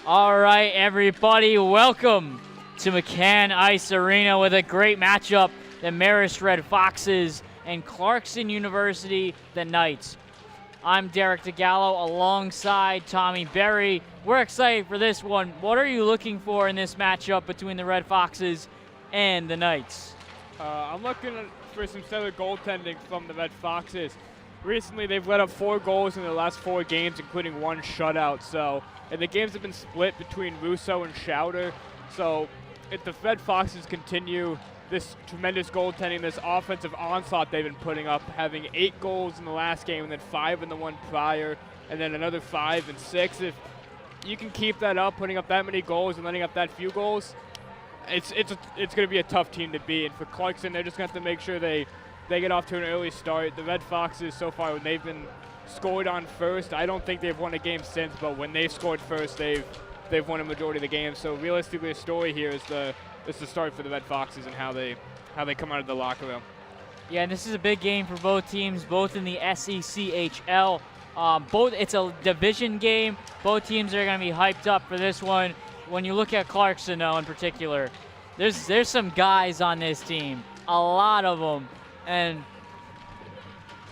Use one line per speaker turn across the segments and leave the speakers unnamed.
All right, everybody, welcome to McCann Ice Arena with a great matchup, the Marist RedFoxes and Clarkson University, the Knights. I'm Derek DeGallo alongside Tommy Berry. We're excited for this one. What are you looking for in this matchup between the RedFoxes and the Knights?
I'm looking for some stellar goaltending from the RedFoxes. Recently, they've let up 4 goals in their last 4 games, including 1 shutout. And the games have been split between Russo and Schauder. So if the RedFoxes continue this tremendous goaltending, this offensive onslaught they've been putting up, having 8 goals in the last game and then 5 in the one prior, and then another 5 and 6. If you can keep that up, putting up that many goals and letting up that few goals, it's going to be a tough team to beat. And for Clarkson, they're just going to have to make sure they get off to an early start. The RedFoxes so far, when they've been scored on first, I don't think they've won a game since, but when they scored first, they've won a majority of the game. So realistically, the story here is the start for the RedFoxes and how they come out of the locker room.
Yeah, and this is a big game for both teams, both in the SECHL. It's a division game. Both teams are going to be hyped up for this one. When you look at Clarkson, though, in particular, there's some guys on this team, a lot of them, and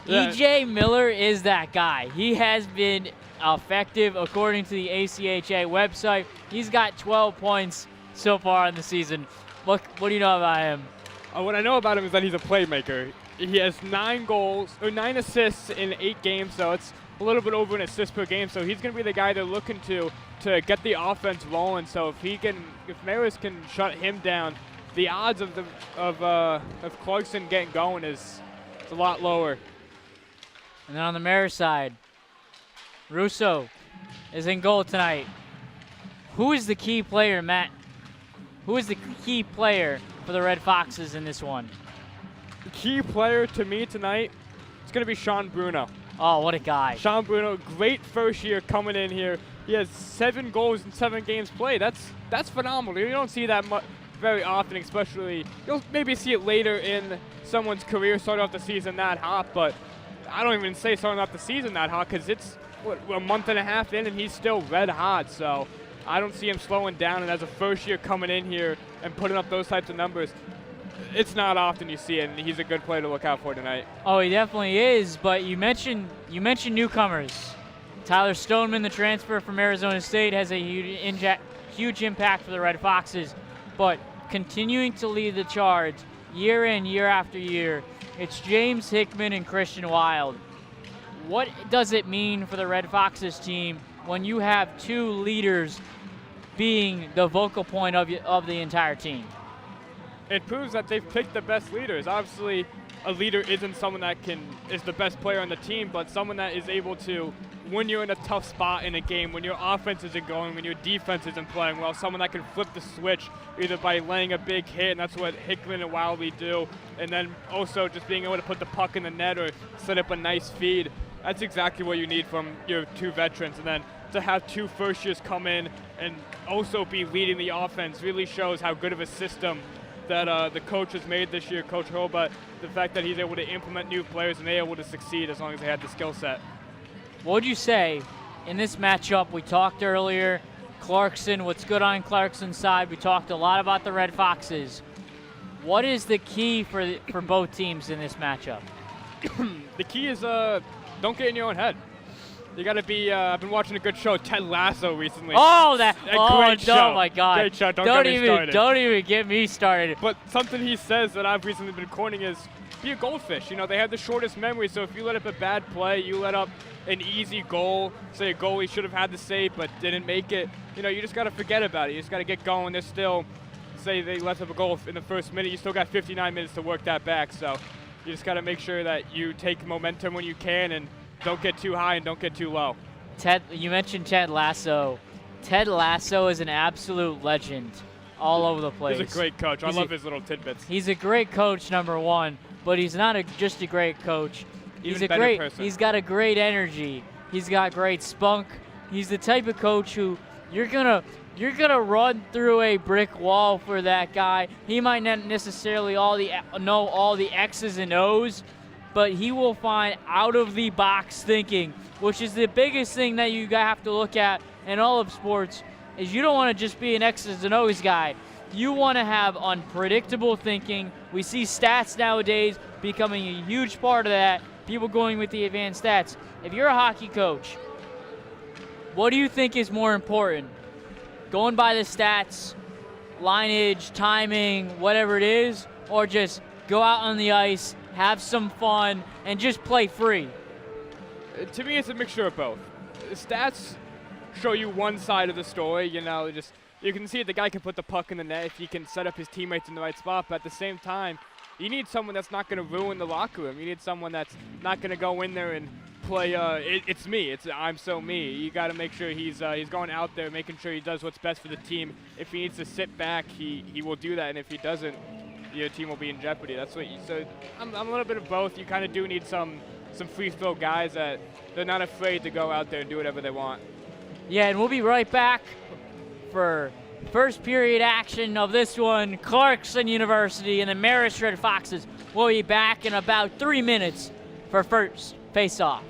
EJ Miller is that guy. He has been effective according to the ACHA website. He's got 12 points so far in the season. What do you know about him?
What I know about him is that he's a playmaker. He has 9 assists in 8 games, so it's a little bit over an assist per game. So he's going to be the guy they're looking to get the offense rolling. So if Marist can shut him down, the odds of Clarkson getting going is a lot lower.
And then on the Marist side, Russo is in goal tonight. Who is the key player, Matt? Who is the key player for the RedFoxes in this one?
The key player to me tonight is going to be Sean Bruno.
Oh, what a guy.
Sean Bruno, great first year coming in here. He has 7 goals in 7 games played. That's phenomenal. You don't see that very often, especially you'll maybe see it later in someone's career, start off the season that hot, but I don't even say starting off the season that hot because it's a month and a half in and he's still red hot. So I don't see him slowing down. And as a first year coming in here and putting up those types of numbers, it's not often you see it, and he's a good player to look out for tonight.
Oh, he definitely is. But you mentioned newcomers. Tyler Stoneman, the transfer from Arizona State, has a huge impact for the RedFoxes. But continuing to lead the charge year in, year after year, it's James Hickman and Christian Wild. What does it mean for the RedFoxes team when you have 2 leaders being the vocal point of the entire team?
It proves that they've picked the best leaders. Obviously, a leader isn't someone that is the best player on the team, but someone that is able to, when you're in a tough spot in a game, when your offense isn't going, when your defense isn't playing well, someone that can flip the switch either by laying a big hit, and that's what Hickman and Wildly do, and then also just being able to put the puck in the net or set up a nice feed. That's exactly what you need from your 2 veterans. And then to have 2 first years come in and also be leading the offense really shows how good of a system that the coach has made this year, Coach Hurlbut, the fact that he's able to implement new players and they're able to succeed as long as they had the skill set.
What would you say in this matchup? We talked earlier, Clarkson, what's good on Clarkson's side. We talked a lot about the RedFoxes. What is the key for both teams in this matchup?
The key is don't get in your own head. You got to be. I've been watching a good show, Ted Lasso, recently.
Great show. Oh my God!
Great show. Don't
even get me started.
But something he says that I've recently been coining is be a goldfish. You know, they have the shortest memory, so if you let up a bad play, you let up an easy goal, say a goal he should have had to save but didn't make it, you know, you just got to forget about it. You just got to get going. There's still, say they let up a goal in the first minute, you still got 59 minutes to work that back. So you just got to make sure that you take momentum when you can and don't get too high and don't get too low.
Ted, you mentioned Ted Lasso. Ted Lasso is an absolute legend all over the place.
He's a great coach. I love his little tidbits.
He's a great coach, number one, but he's not just a great coach. He's a
better person.
He's got a great energy. He's got great spunk. He's the type of coach who you're gonna run through a brick wall for that guy. He might not necessarily know all the X's and O's, but he will find out-of-the-box thinking, which is the biggest thing that you have to look at in all of sports. is you don't want to just be an X's and O's guy. You want to have unpredictable thinking. We see stats nowadays becoming a huge part of that, people going with the advanced stats. If you're a hockey coach, what do you think is more important? Going by the stats, lineage, timing, whatever it is, or just go out on the ice, have some fun, and just play free?
To me, it's a mixture of both. The stats show you one side of the story, just you can see the guy can put the puck in the net if he can set up his teammates in the right spot, but at the same time, you need someone that's not going to ruin the locker room. You need someone that's not going to go in there and play, it's me, I'm so me. You got to make sure he's going out there, making sure he does what's best for the team. If he needs to sit back, he will do that, and if he doesn't, your team will be in jeopardy. That's what so I'm a little bit of both. You kind of do need some free throw guys that they're not afraid to go out there and do whatever they want.
Yeah, and we'll be right back for first period action of this one. Clarkson University and the Marist RedFoxes will be back in about 3 minutes for first face-off.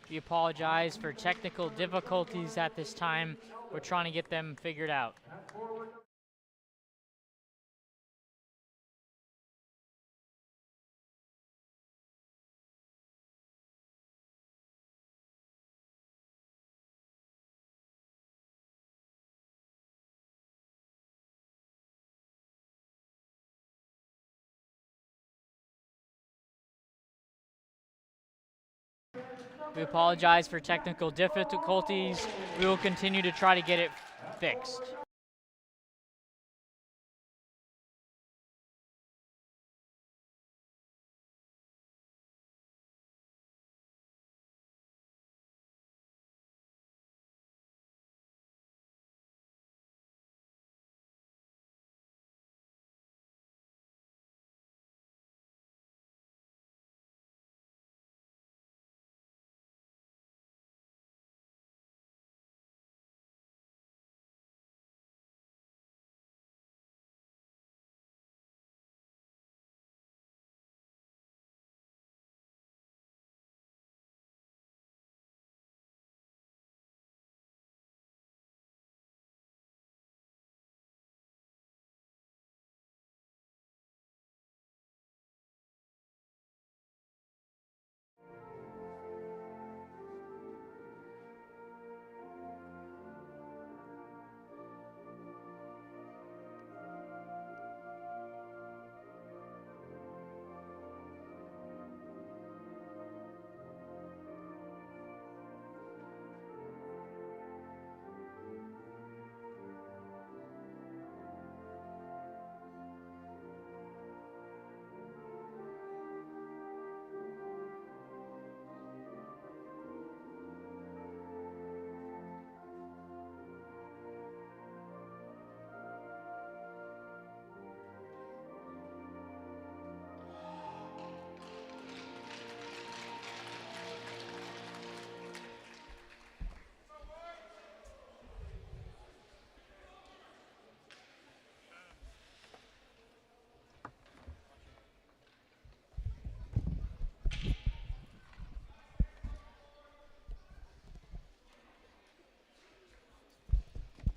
We apologize for technical difficulties at this time. We're trying to get them figured out. We apologize for technical difficulties. We will continue to try to get it fixed.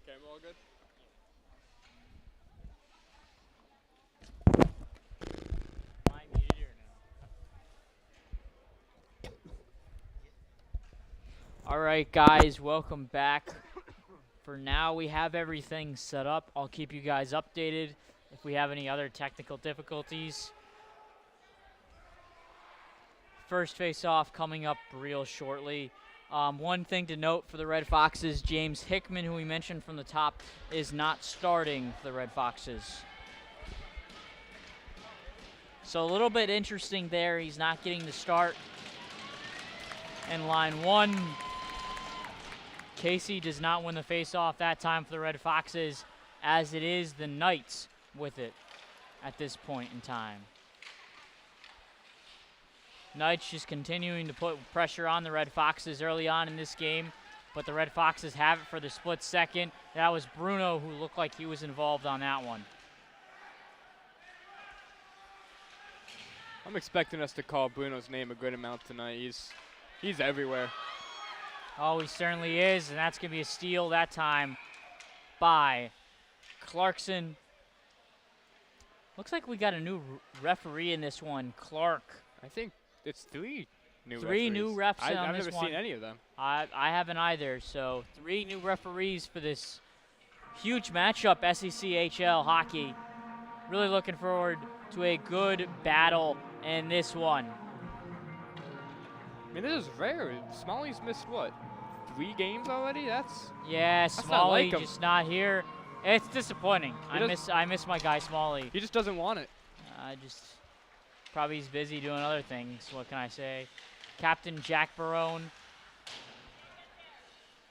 Okay, we're all good?
Am I muted or no? All right, guys, welcome back. For now, we have everything set up. I'll keep you guys updated if we have any other technical difficulties. First face-off coming up real shortly. One thing to note for the Red Foxes, James Hickman, who we mentioned from the top, is not starting for the Red Foxes. So a little bit interesting there. He's not getting the start. And line one, Casey does not win the face-off that time for the Red Foxes, as it is the Knights with it at this point in time. Knights just continuing to put pressure on the Red Foxes early on in this game, but the Red Foxes have it for the split second. That was Bruno who looked like he was involved on that one.
I'm expecting us to call Bruno's name a good amount tonight. He's everywhere.
Oh, he certainly is, and that's going to be a steal that time by Clarkson. Looks like we got a new referee in this one, Clark.
I think it's three new
refs on
I've
this
never
one.
seen any of them.
I haven't either, so 3 new referees for this huge matchup, SECHL hockey. Really looking forward to a good battle in this one.
I mean, this is rare. Smalley's missed, what, 3 games already?
Yeah,
not
Smalley
like him.
just not here. It's disappointing. I miss my guy Smalley.
He just doesn't want it.
Probably he's busy doing other things. What can I say? Captain Jack Barone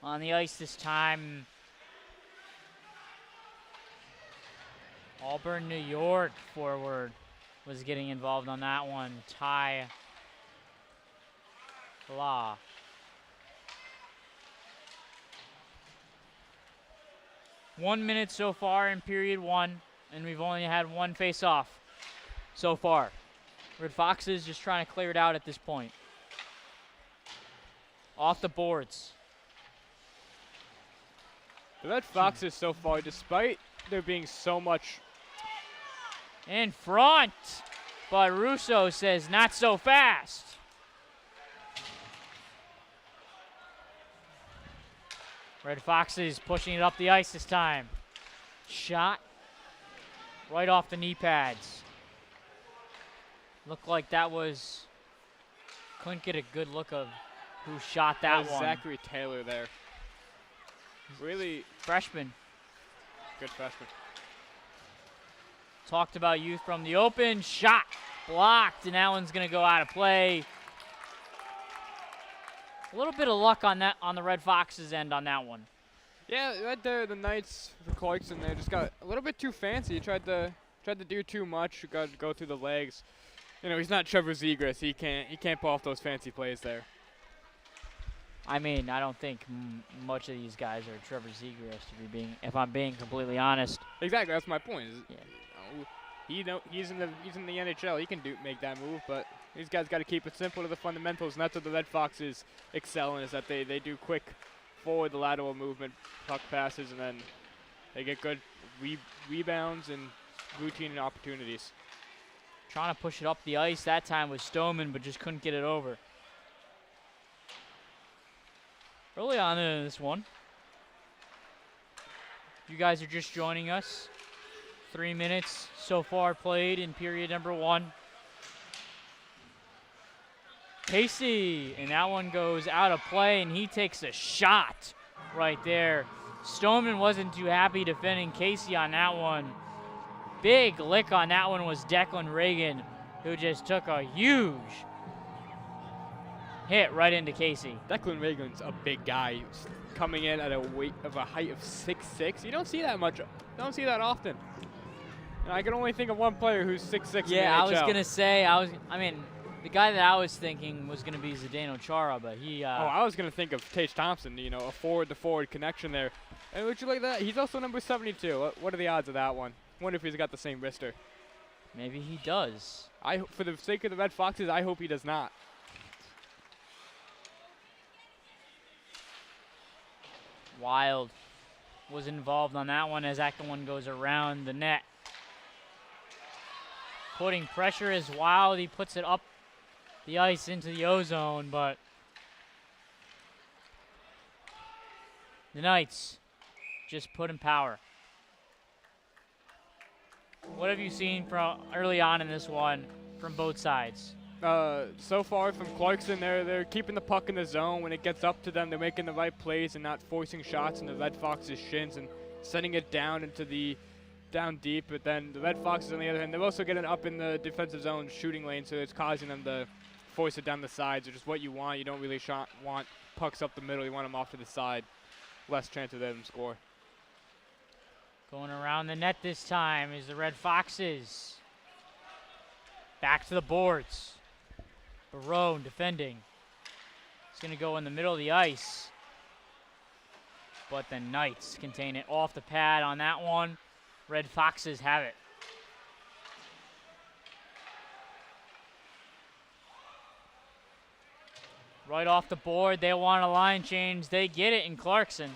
on the ice this time. Auburn, New York forward was getting involved on that one. Ty Law. One minute so far in period one, and we've only had one face-off so far. Red Foxes just trying to clear it out at this point. Off the boards.
The Red Foxes so far, despite there being so much
In front, but Russo says not so fast. Red Foxes pushing it up the ice this time. Shot right off the knee pads. Looked like that was, couldn't get a good look of who shot that one.
Zachary Taylor there. Really
Freshman.
good freshman.
Talked about youth from the open. Shot blocked, and that one's going to go out of play. A little bit of luck on that, on the Red Foxes end on that one.
Yeah, right there, the Knights for Clarkson there just got a little bit too fancy. Tried to do too much. Got to go through the legs. You know, he's not Trevor Zegras. He can't pull off those fancy plays there.
I mean, I don't think much of these guys are Trevor Zegras, if I'm being completely honest.
Exactly, that's my point.
Yeah.
He's in the NHL. He can make that move, but these guys got to keep it simple to the fundamentals, and that's what the Red Foxes excel in, is that they do quick forward, the lateral movement, puck passes, and then they get good rebounds and routine opportunities.
Trying to push it up the ice that time was Stoneman, but just couldn't get it over. Early on in this one, you guys are just joining us. 3 minutes so far played in period number 1. Casey, and that one goes out of play, and he takes a shot right there. Stoneman wasn't too happy defending Casey on that one. Big lick on that one was Declan Reagan, who just took a huge hit right into Casey.
Declan Reagan's a big guy coming in at a height of 6'6". You don't see that much. Don't see that often. And I can only think of one player who's 6'6".
Yeah,
in the NHL.
I was gonna say the guy that I was thinking was gonna be Zdeno Chara, but he.
I was gonna think of Tage Thompson. You know, a forward-to-forward connection there. And would you like that? He's also number 72. What are the odds of that one? Wonder if he's got the same wrister.
Maybe he does.
For the sake of the Red Foxes, I hope he does not.
Wild was involved on that one as that one goes around the net. Putting pressure is Wild. He puts it up the ice into the ozone, but the Knights just put in power. What have you seen from early on in this one from both sides?
So far from Clarkson, they're keeping the puck in the zone. When it gets up to them, they're making the right plays and not forcing shots in the Red Foxes' shins and sending it down down deep. But then the Red Foxes, on the other hand, they're also getting up in the defensive zone shooting lane, so it's causing them to force it down the sides, which is what you want. You don't really want pucks up the middle. You want them off to the side. Less chance of them score.
Going around the net this time is the Red Foxes. Back to the boards. Barone defending. It's going to go in the middle of the ice. But the Knights contain it off the pad on that one. Red Foxes have it. Right off the board, they want a line change. They get it in Clarkson.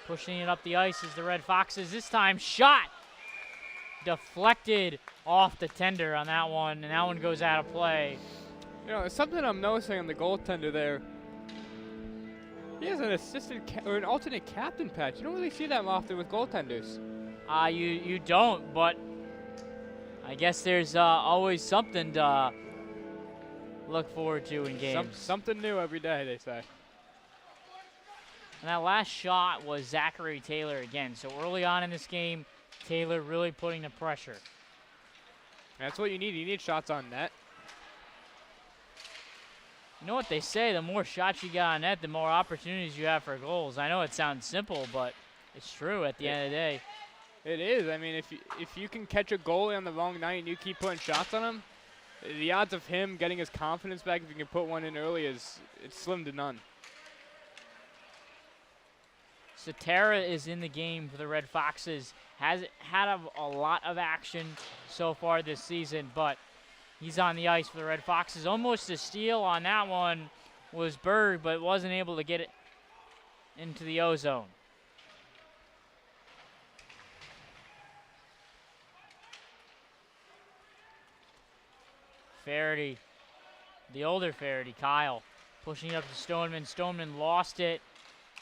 Pushing it up the ice is the Red Foxes. This time, shot. Deflected off the tender on that one, and that one goes out of play.
You know, something I'm noticing on the goaltender there. He has an or an alternate captain patch. You don't really see that often with goaltenders.
You don't, but I guess there's always something to look forward to in games.
Something new every day, they say.
And that last shot was Zachary Taylor again. So early on in this game, Taylor really putting the pressure.
That's what you need. You need shots on net.
You know what they say, the more shots you got on net, the more opportunities you have for goals. I know it sounds simple, but it's true at the end of the day.
It is. I mean, if you can catch a goalie on the wrong night and you keep putting shots on him, the odds of him getting his confidence back if you can put one in early it's slim to none.
Cetera is in the game for the Red Foxes. Has had a lot of action so far this season, but he's on the ice for the Red Foxes. Almost a steal on that one was Berg, but wasn't able to get it into the O-zone. Faraday, the older Faraday, Kyle, pushing up to Stoneman. Stoneman lost it,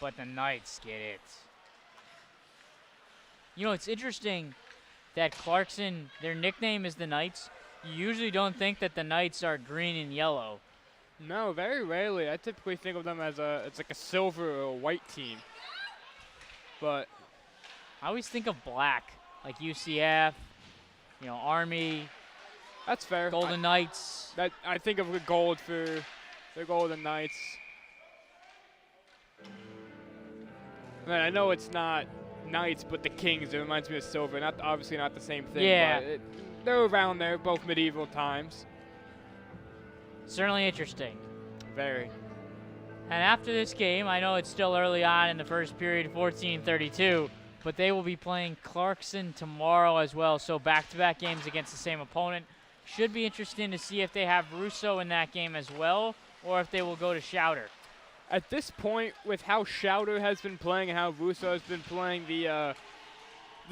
but the Knights get it. You know, it's interesting that Clarkson, their nickname is the Knights. You usually don't think that the Knights are green and yellow.
No, very rarely. I typically think of them as it's like a silver or a white team. But
I always think of black, like UCF, you know, Army.
That's fair.
Golden Knights.
I think of the gold for the Golden Knights. Man, I know it's not Knights, but the Kings. It reminds me of silver. Obviously not the same thing.
Yeah.
But they're around there, both medieval times.
Certainly interesting.
Very.
And after this game, I know it's still early on in the first period, 14-32, but they will be playing Clarkson tomorrow as well. So back-to-back games against the same opponent. Should be interesting to see if they have Russo in that game as well, or if they will go to Schauder.
At this point, with how Schauder has been playing and how Russo has been playing, the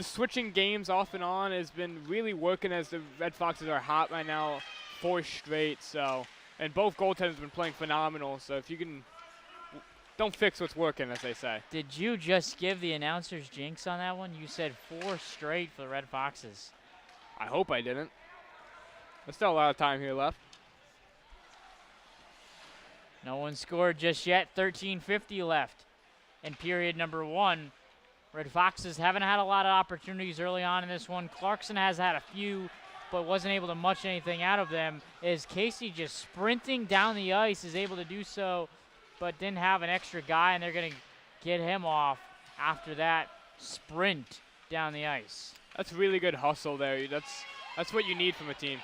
switching games off and on has been really working, as the Red Foxes are hot right now, 4 straight. So, and both goaltenders have been playing phenomenal. So if you can, don't fix what's working, as they say.
Did you just give the announcers jinx on that one? You said 4 straight for the Red Foxes.
I hope I didn't. There's still a lot of time here left.
No one scored just yet. 13:50 left in period number 1. Red Foxes haven't had a lot of opportunities early on in this one. Clarkson has had a few, but wasn't able to much anything out of them. Is Casey just sprinting down the ice, is able to do so, but didn't have an extra guy, and they're going to get him off after that sprint down the ice.
That's really good hustle there. That's what you need from a team.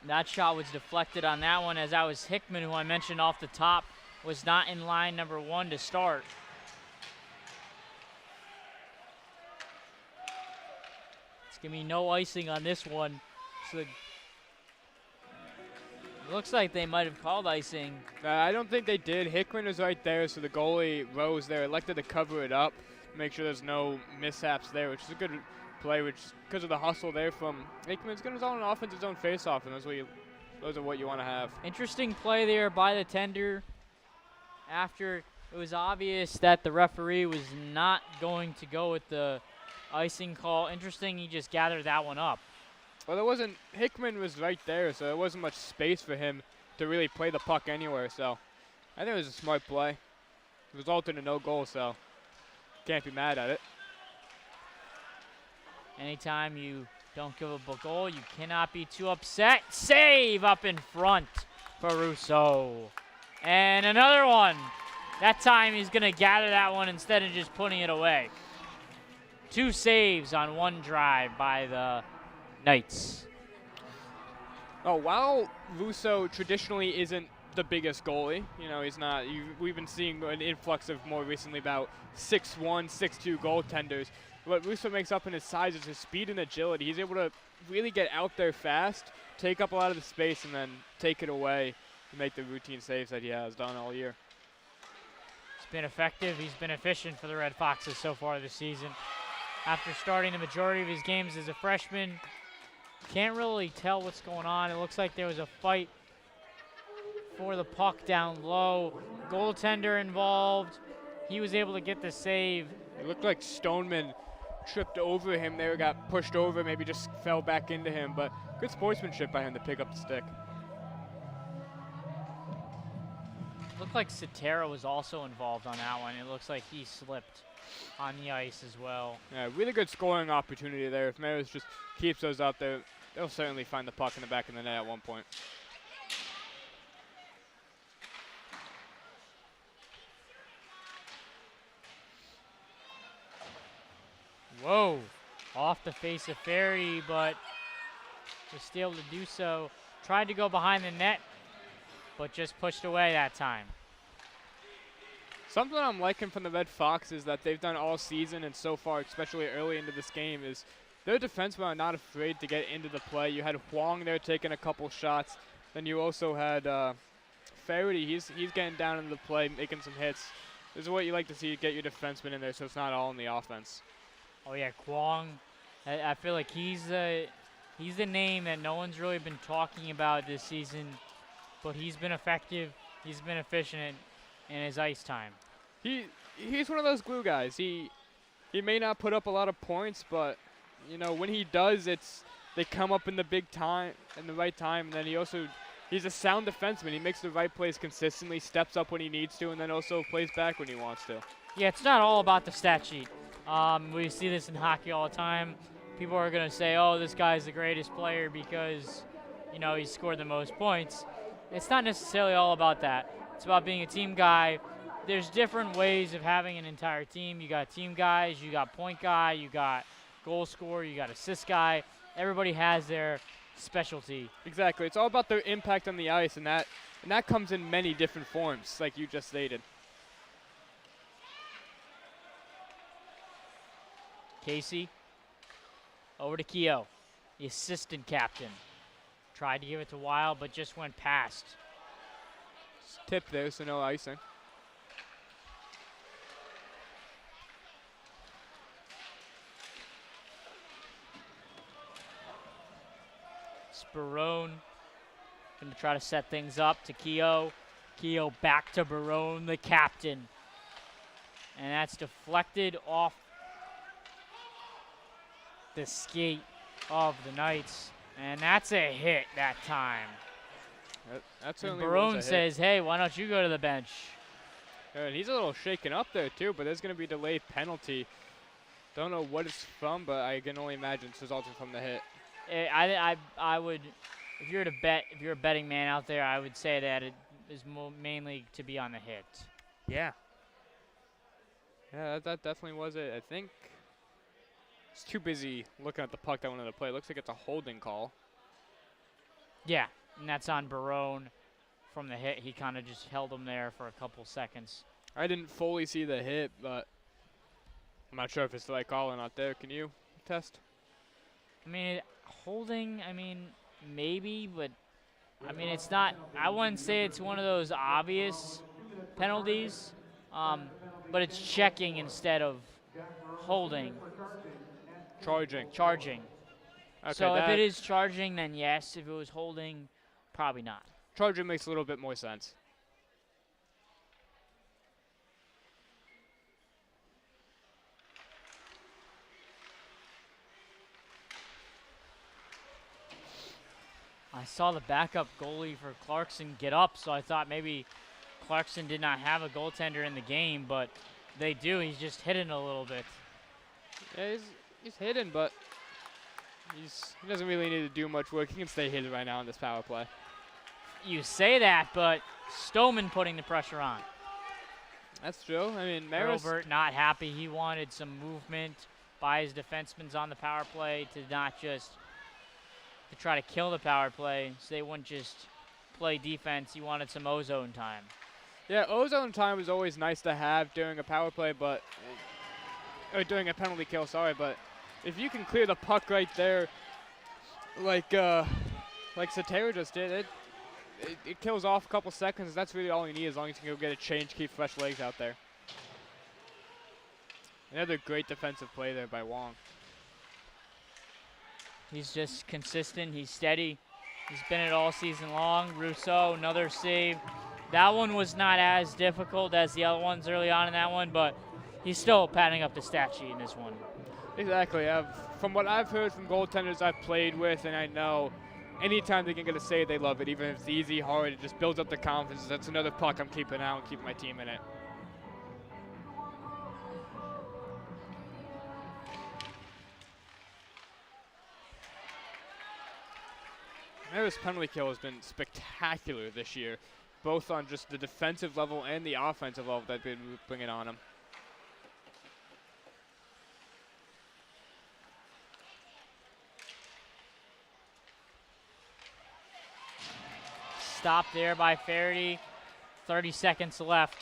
That shot was deflected on that one, as that was Hickman, who I mentioned off the top, was not in line number 1 to start. It's going to be no icing on this one. So it looks like they might have called icing.
I don't think they did. Hickman is right there, so the goalie rose there, elected to cover it up, make sure there's no mishaps there, which is a good play, which because of the hustle there from Hickman's going to zone an offensive zone face-off, and those are what you want to have.
Interesting play there by the tender after it was obvious that the referee was not going to go with the icing call. Interesting, he just gathered that one up.
Well, Hickman was right there, so there wasn't much space for him to really play the puck anywhere, so I think it was a smart play. It resulted in no goal, so can't be mad at it.
Anytime you don't give up a goal, you cannot be too upset. Save up in front for Russo. And another one. That time he's going to gather that one instead of just putting it away. 2 saves on 1 drive by the Knights.
Oh, while Russo traditionally isn't the biggest goalie, you know, he's not. We've been seeing an influx of more recently about 6'1", 6'2" goaltenders. What Russo makes up in his size is his speed and agility. He's able to really get out there fast, take up a lot of the space, and then take it away and make the routine saves that he has done all year.
He's been effective. He's been efficient for the Red Foxes so far this season. After starting the majority of his games as a freshman, can't really tell what's going on. It looks like there was a fight for the puck down low. Goaltender involved. He was able to get the save.
It looked like Stoneman tripped over him there, got pushed over, maybe just fell back into him, but good sportsmanship by him to pick up the stick.
Looked like Cetera was also involved on that one. It looks like he slipped on the ice as well.
Yeah, really good scoring opportunity there. If Marist just keeps those out there, they'll certainly find the puck in the back of the net at one point.
Whoa, off the face of Ferry, but was able to do so. Tried to go behind the net, but just pushed away that time.
Something I'm liking from the Red Foxes that they've done all season and so far, especially early into this game, is their defensemen are not afraid to get into the play. You had Huang there taking a couple shots. Then you also had Faraday. He's getting down into the play, making some hits. This is what you like to see, get your defensemen in there so it's not all in the offense.
Oh yeah, Kwong. I feel like he's the name that no one's really been talking about this season, but he's been effective. He's been efficient in his ice time.
He's one of those glue guys. He may not put up a lot of points, but you know when he does, they come up in the big time, in the right time. And then he's a sound defenseman. He makes the right plays consistently, steps up when he needs to, and then also plays back when he wants to.
Yeah, it's not all about the stat sheet. We see this in hockey all the time. People are going to say, oh, this guy's the greatest player because, you know, he scored the most points. It's not necessarily all about that. It's about being a team guy. There's different ways of having an entire team. You got team guys, you got point guy, you got goal scorer, you got assist guy. Everybody has their specialty.
Exactly. It's all about their impact on the ice, and that comes in many different forms, like you just stated.
Casey, over to Keogh, the assistant captain. Tried to give it to Wild, but just went past.
Tip there, so no icing.
Barone going to try to set things up to Keogh. Keogh back to Barone, the captain. And that's deflected off the skate of the Knights. And that's a hit that time.
That's
and
certainly
Barone says, hey, why don't you go to the bench?
And he's a little shaken up there, too, but there's going to be a delayed penalty. Don't know what it's from, but I can only imagine it's resulting from the hit.
I would, if you're a betting man out there, I would say that it is mainly to be on the hit.
Yeah. Yeah, that definitely was it. I think it's too busy looking at the puck that went into play. It looks like it's a holding call.
Yeah, and that's on Barone from the hit. He kind of just held him there for a couple seconds.
I didn't fully see the hit, but I'm not sure if it's the right call or not there. Can you test?
I mean, holding, I mean, maybe, but, I mean, it's not, I wouldn't say it's one of those obvious penalties, but it's checking instead of holding.
Charging. Okay,
so if it is charging, then yes. If it was holding, probably not.
Charging makes a little bit more sense.
I saw the backup goalie for Clarkson get up, so I thought maybe Clarkson did not have a goaltender in the game, but they do. He's just hidden a little bit.
Yeah, he's hidden, but he doesn't really need to do much work. He can stay hidden right now in this power play.
You say that, but Stoneman putting the pressure on.
That's true. I mean,
Robert not happy. He wanted some movement by his defensemen on the power play to not just to try to kill the power play, so they wouldn't just play defense. He wanted some ozone time.
Yeah, ozone time is always nice to have during a power play, but or during a penalty kill. Sorry, but if you can clear the puck right there, like Satera just did, it kills off a couple seconds. That's really all you need, as long as you can go get a change, keep fresh legs out there. Another great defensive play there by Wong.
He's just consistent. He's steady. He's been it all season long. Rousseau, another save. That one was not as difficult as the other ones early on in that one, but he's still padding up the stat sheet in this one.
Exactly. From what I've heard from goaltenders I've played with, and I know, anytime they can get a save, they love it. Even if it's easy, hard, it just builds up the confidence. That's another puck I'm keeping out and keeping my team in it. Marist penalty kill has been spectacular this year, both on just the defensive level and the offensive level that they've been bringing on him.
Stop there by Faraday. 30 seconds left.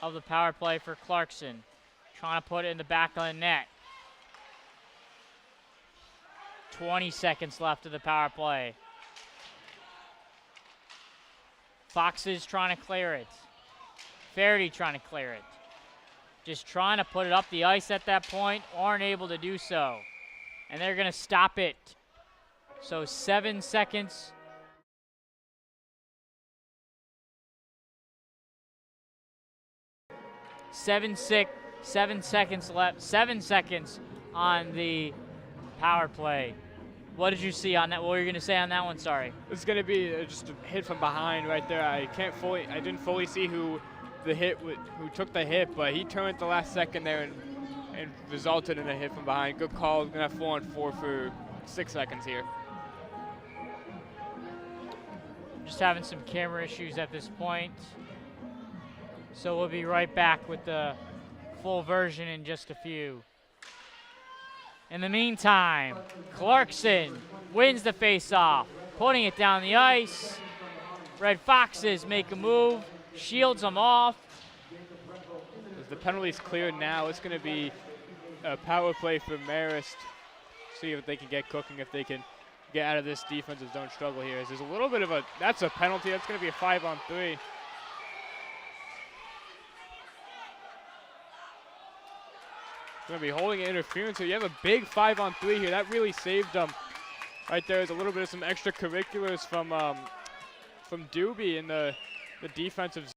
of the power play for Clarkson. Trying to put it in the back of the net. 20 seconds left of the power play. Foxes trying to clear it. Faraday trying to clear it. Just trying to put it up the ice at that point, aren't able to do so. And they're going to stop it. So 7 seconds. Seven seconds left. 7 seconds on the power play. What did you see on that? What were you going to say on that one? Sorry.
It's going to be just a hit from behind right there. I didn't fully see who took the hit, but he turned at the last second there and resulted in a hit from behind. Good call. Going to have 4-on-4 for 6 seconds here.
Just having some camera issues at this point. So we'll be right back with the full version in just a few. In the meantime, Clarkson wins the face-off, putting it down the ice. Red Foxes make a move, shields them off.
As the penalty's cleared now, it's going to be a power play for Marist. See if they can get cooking, if they can get out of this defensive zone struggle here. There's a little bit of that's a penalty. That's going to be a 5-on-3. Going to be holding an interference here. You have a big 5-on-3 here. That really saved them. Right there's a little bit of some extracurriculars from Doobie in the defensive zone.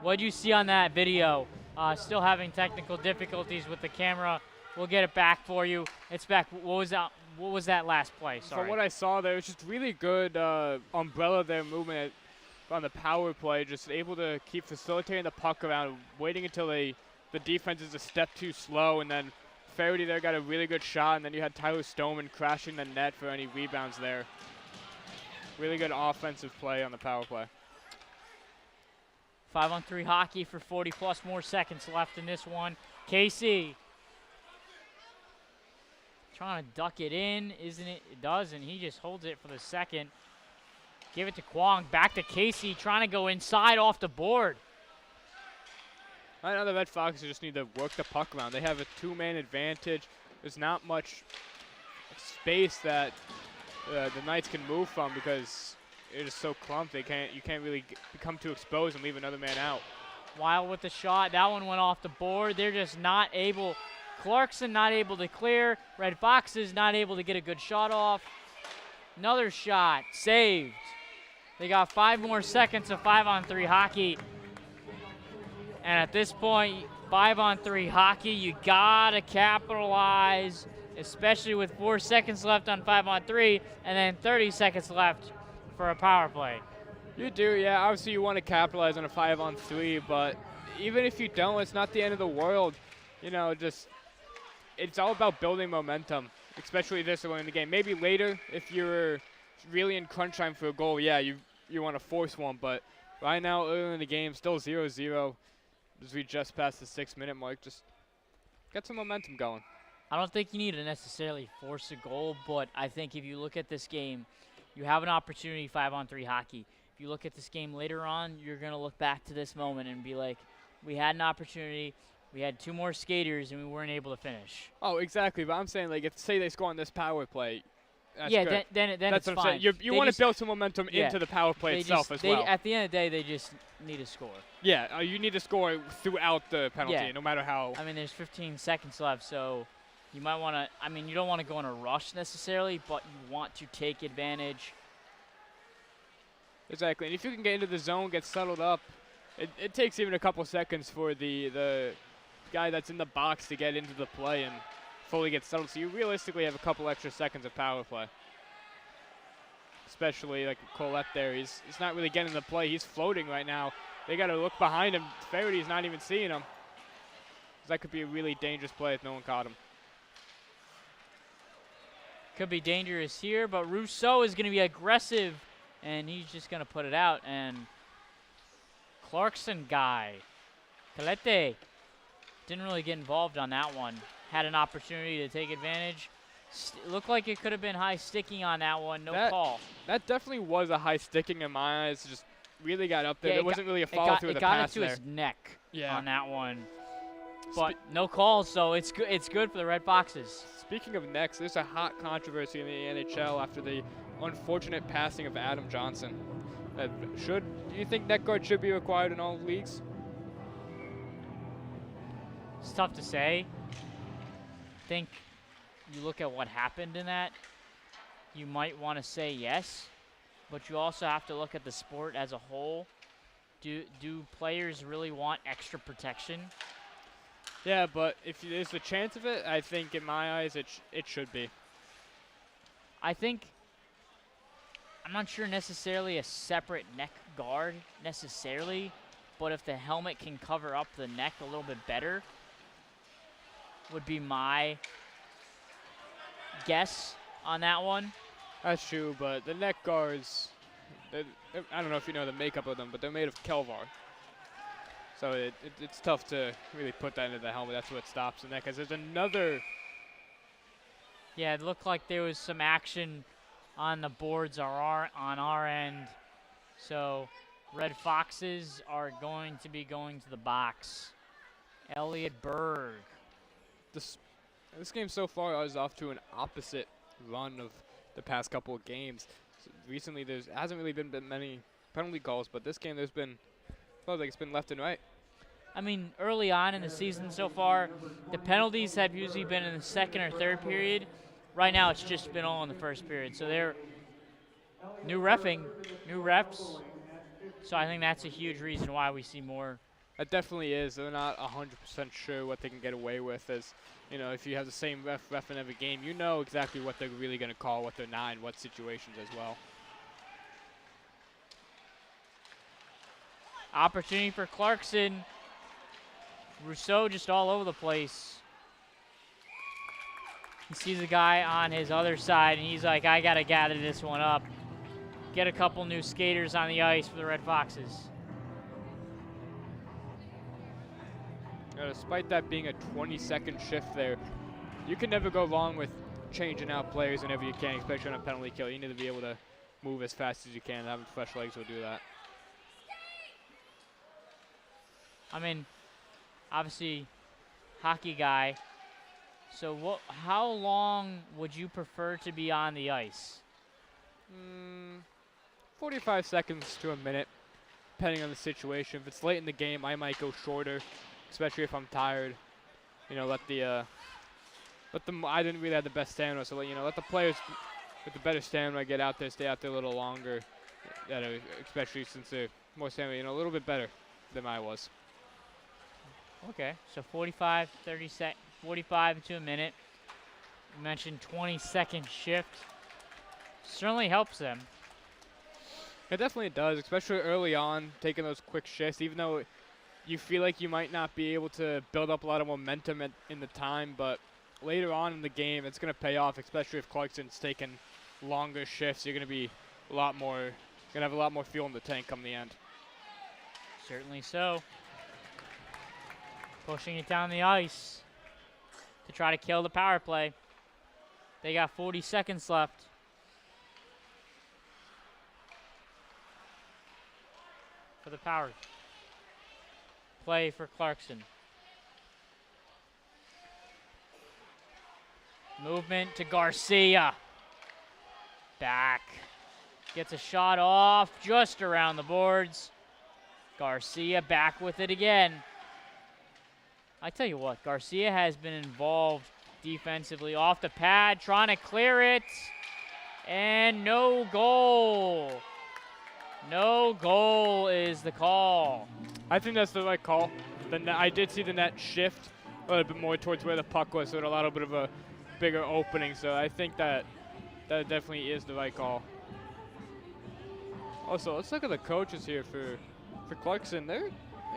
What did you see on that video? Still having technical difficulties with the camera. We'll get it back for you. It's back. What was that last play? Sorry.
From what I saw there, it was just really good umbrella there movement on the power play. Just able to keep facilitating the puck around, waiting until the defense is a step too slow, and then Faraday there got a really good shot, and then you had Tyler Stoneman crashing the net for any rebounds there. Really good offensive play on the power play.
5-on-3 hockey for 40+ more seconds left in this one. Casey trying to duck it in, isn't it? It does, and he just holds it for the second. Give it to Kwong, back to Casey, trying to go inside off the board.
I know the Red Foxes just need to work the puck around. They have a 2-man advantage. There's not much space that the Knights can move from because it is so clumped. You can't really become too exposed and leave another man out.
Wild with the shot. That one went off the board. They're just not able. Clarkson not able to clear. Red Foxes not able to get a good shot off. Another shot. Saved. They got 5 more seconds of 5-on-3 hockey. And at this point, 5-on-3 hockey, you gotta capitalize, especially with 4 seconds left on 5-on-3 and then 30 seconds left for a power play.
You do, yeah. Obviously, you want to capitalize on a 5-on-3, but even if you don't, it's not the end of the world. You know, it's all about building momentum, especially this early in the game. Maybe later, if you're really in crunch time for a goal, yeah, you want to force one, but right now, early in the game, still 0-0. As we just passed the 6-minute mark, just get some momentum going.
I don't think you need to necessarily force a goal, but I think if you look at this game, you have an opportunity 5-on-3 hockey. If you look at this game later on, you're going to look back to this moment and be like, we had an opportunity, we had 2 more skaters, and we weren't able to finish.
Oh, exactly, but I'm saying, like, if say they score on this power play, that's
yeah,
good.
then
That's
it's
what I'm
fine.
saying. You want to build some momentum
yeah,
into the power play itself as well.
At the end of the day, they just need a score.
Yeah, you need to score throughout the penalty,
Yeah.
no matter how.
I mean, there's 15 seconds left, so you might want to. I mean, you don't want to go in a rush necessarily, but you want to take advantage.
Exactly, and if you can get into the zone, get settled up, it takes even a couple seconds for the guy that's in the box to get into the play and fully get settled. So you realistically have a couple extra seconds of power play. Especially like Colette there, he's not really getting the play. He's floating right now. They got to look behind him. Farady's not even seeing him. That could be a really dangerous play if no one caught him.
Could be dangerous here, but Rousseau is going to be aggressive, and he's just going to put it out. And Clarkson guy, Colette, didn't really get involved on that one. Had an opportunity to take advantage. It looked like it could have been high sticking on that one. No call.
That definitely was a high sticking in my eyes. Just really got up there. There wasn't really a follow through of the pass there.
It got into his neck
Yeah.
on that one. But no calls, so it's good. It's good for the Red Foxes.
Speaking of necks, there's a hot controversy in the NHL after the unfortunate passing of Adam Johnson. Do you think neck guard should be required in all leagues?
It's tough to say. I think you look at what happened in that, you might want to say yes, but you also have to look at the sport as a whole. Do players really want extra protection?
Yeah, but if there's a chance of it, I think in my eyes it should be.
I'm not sure necessarily a separate neck guard necessarily, but if the helmet can cover up the neck a little bit better, would be my guess on that one.
That's true, but the neck guards, I don't know if you know the makeup of them, but they're made of Kelvar. So it's tough to really put that into the helmet. That's what stops the neck. Because there's another.
Yeah, it looked like there was some action on the boards on our end. So Red Foxes are going to be going to the box. Elliot Berg.
This game so far is off to an opposite run of the past couple of games. So recently, there hasn't really been many penalty calls, but this game there's been. Feels like it's been left and right.
I mean, early on in the season so far, the penalties have usually been in the second or third period. Right now, it's just been all in the first period. So they're new refs. So I think that's a huge reason why we see more.
That definitely is. They're not 100% sure what they can get away with. As you know, if you have the same ref in every game, you know exactly what they're really going to call, what they're not, in what situations as well.
Opportunity for Clarkson. Rousseau just all over the place. He sees a guy on his other side, and he's like, I got to gather this one up. Get a couple new skaters on the ice for the Red Foxes.
Despite that being a 20-second shift there, you can never go wrong with changing out players whenever you can, especially on a penalty kill. You need to be able to move as fast as you can. Having fresh legs will do that.
I mean, obviously, hockey guy. So how long would you prefer to be on the ice?
45 seconds to a minute, depending on the situation. If it's late in the game, I might go shorter, especially if I'm tired. You know, I didn't really have the best stamina, so let the players with the better stamina get out there, stay out there a little longer. Especially since they're more stamina, a little bit better than I was.
Okay, so 45 to a minute. You mentioned 20-second shift. Certainly helps them.
It definitely does, especially early on, taking those quick shifts, even though you feel like you might not be able to build up a lot of momentum in the time, but later on in the game, it's going to pay off, especially if Clarkson's taking longer shifts. You're going to be have a lot more fuel in the tank come the end.
Certainly so. Pushing it down the ice to try to kill the power play. They got 40 seconds left. For the power play for Clarkson. Movement to Garcia. Back. Gets a shot off just around the boards. Garcia back with it again. I tell you what, Garcia has been involved defensively off the pad, trying to clear it. And no goal. No goal is the call.
I think that's the right call. I did see the net shift a little bit more towards where the puck was, so it allowed a bit of a bigger opening. So I think that definitely is the right call. Also, let's look at the coaches here for Clarkson. They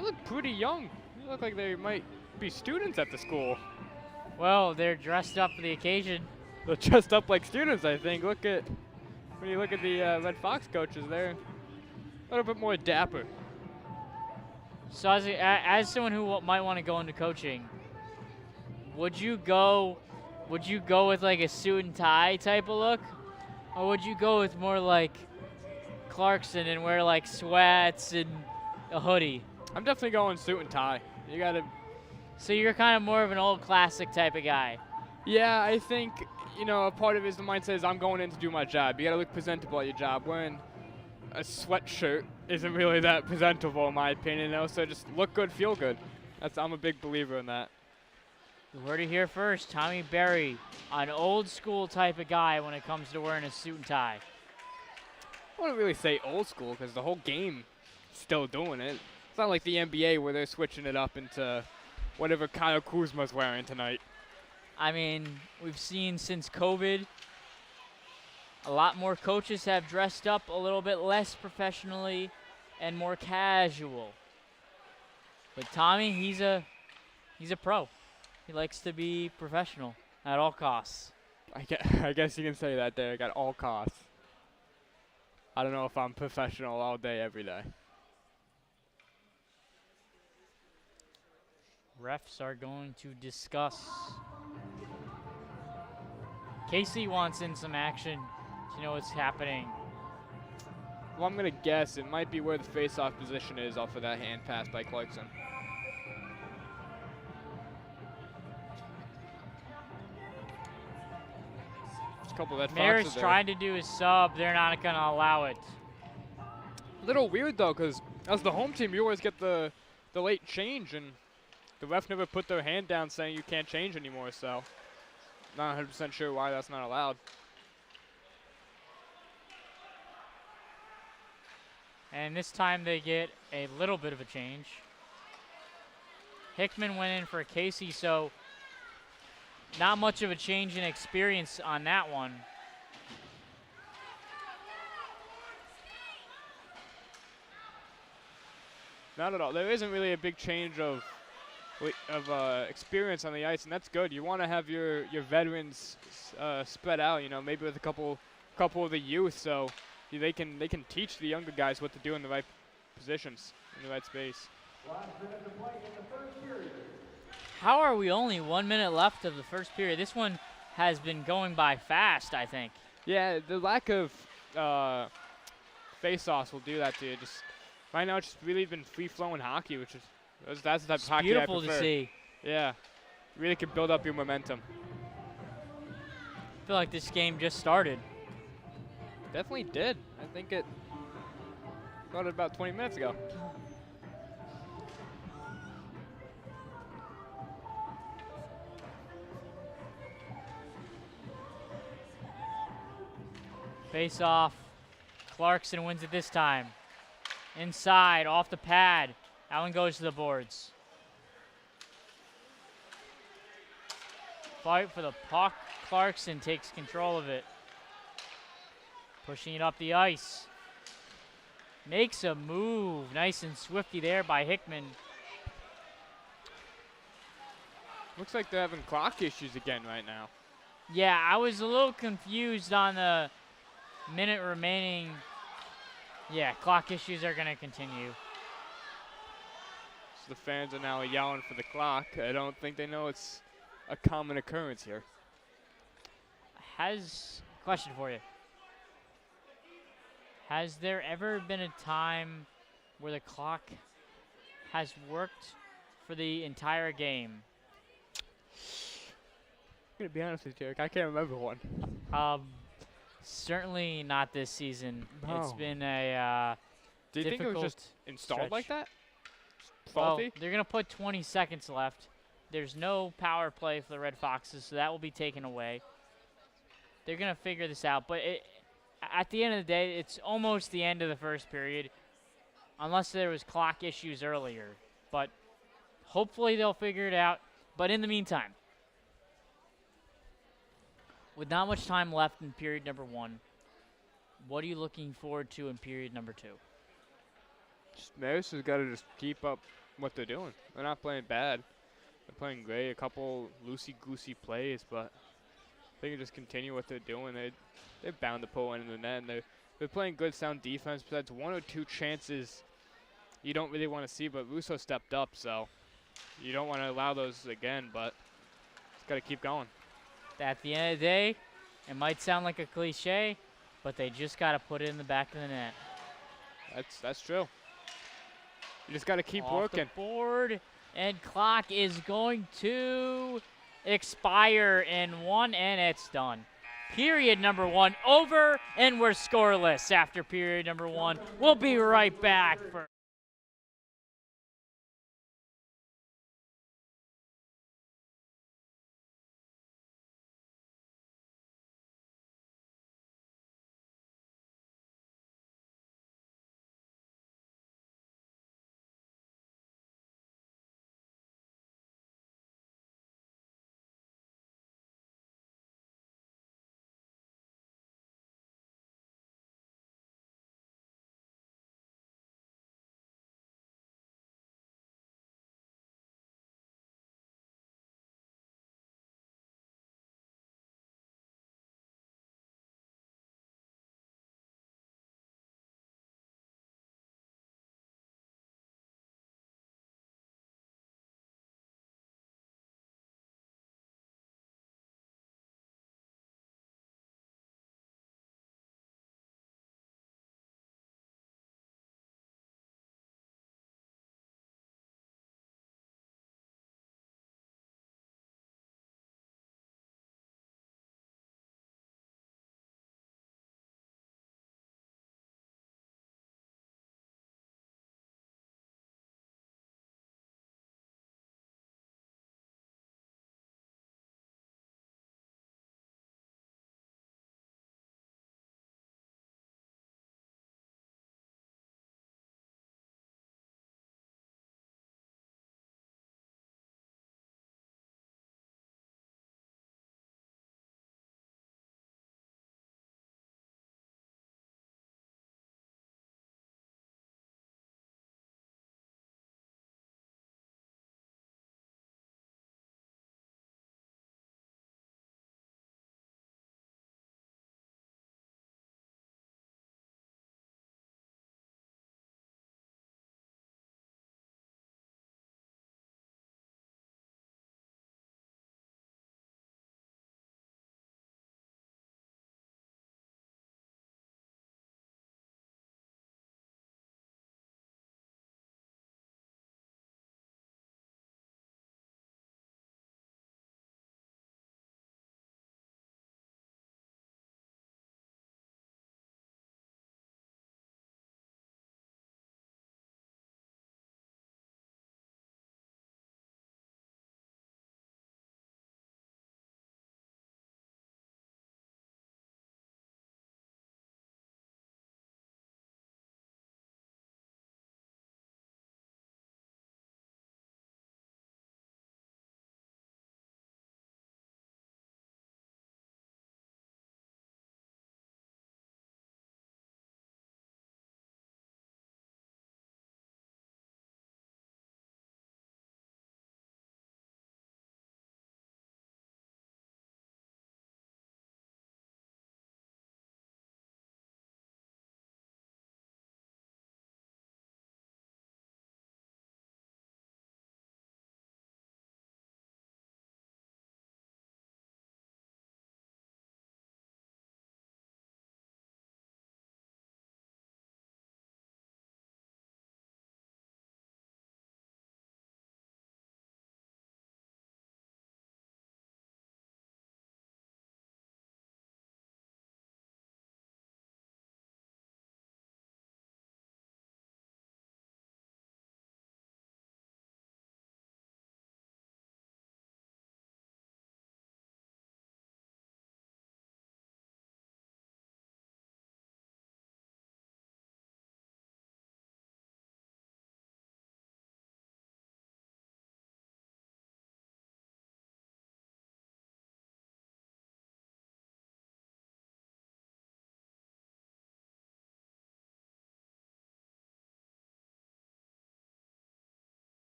look pretty young. They look like they might be students at the school.
Well, they're dressed up for the occasion.
They're dressed up like students, I think. When you look at the Red Fox coaches, they're a little bit more dapper.
So as someone who might want to go into coaching, would you go with like a suit and tie type of look, or would you go with more like Clarkson and wear like sweats and a hoodie?
I'm definitely going suit and tie. You gotta.
So you're kind of more of an old classic type of guy.
Yeah, I think a part of it is the mindset is I'm going in to do my job. You gotta look presentable at your job. Wearing a sweatshirt isn't really that presentable in my opinion. So just look good, feel good. I'm a big believer in that.
You heard it here first. Tommy Berry, an old school type of guy when it comes to wearing a suit and tie.
I wouldn't really say old school because the whole game is still doing it. It's not like the NBA where they're switching it up into whatever Kyle Kuzma's wearing tonight.
I mean, we've seen since COVID, a lot more coaches have dressed up a little bit less professionally and more casual. But Tommy, he's a pro. He likes to be professional at all costs.
I guess you can say that, Derek, at all costs. I don't know if I'm professional all day, every day.
Refs are going to discuss. Casey wants in some action. Do you know what's happening?
Well, I'm going to guess it might be where the face-off position is off of that hand pass by Clarkson. A couple of
Marist trying to do his sub. They're not going to allow it.
A little weird, though, because as the home team, you always get the late change, and the ref never put their hand down saying you can't change anymore, so not 100% sure why that's not allowed.
And this time they get a little bit of a change. Hickman went in for Casey, so not much of a change in experience on that one.
Not at all. There isn't really a big change of experience on the ice, and that's good. You want to have your veterans spread out, maybe with a couple of the youth, so they can teach the younger guys what to do in the right positions, in the right space.
How are we only 1 minute left of the first period? This one has been going by fast, I think.
Yeah, the lack of face-offs will do that to you. Just right now, it's just really been free-flowing hockey, which is that's the type of hockey I prefer.
Beautiful to see.
Yeah, really can build up your momentum.
I feel like this game just started.
Definitely did. I think it started about 20 minutes ago.
Face off. Clarkson wins it this time. Inside, off the pad. Allen goes to the boards. Fight for the puck. Clarkson takes control of it. Pushing it up the ice. Makes a move. Nice and swifty there by Hickman.
Looks like they're having clock issues again right now.
Yeah, I was a little confused on the minute remaining. Yeah, clock issues are going to continue.
So the fans are now yelling for the clock. I don't think they know it's a common occurrence here.
Question for you. Has there ever been a time where the clock has worked for the entire game?
I'm going to be honest with you, Derek. I can't remember one.
Certainly not this season. It's
No.
been a
Do you think it was
difficult
just installed like
stretch.
that?
Well,
Faulty?
they're going to put 20 seconds left. There's no power play for the Red Foxes, so that will be taken away. They're going to figure this out, but at the end of the day, it's almost the end of the first period, unless there was clock issues earlier. But hopefully they'll figure it out. But in the meantime, with not much time left in period number 1, what are you looking forward to in period number 2?
Marist has got to just keep up what they're doing. They're not playing bad. They're playing great. A couple loosey-goosey plays, but they can just continue what they're doing. They're bound to pull one in the net. And they're playing good, sound defense. Besides 1 or 2 chances you don't really want to see, but Russo stepped up, so you don't want to allow those again, but it's got to keep going.
At the end of the day, it might sound like a cliche, but they just got to put it in the back of the net.
That's true. You just got to keep
Off
working.
the board, and clock is going to expire in 1, and it's done. Period number 1 over, and we're scoreless after period number 1. We'll be right back for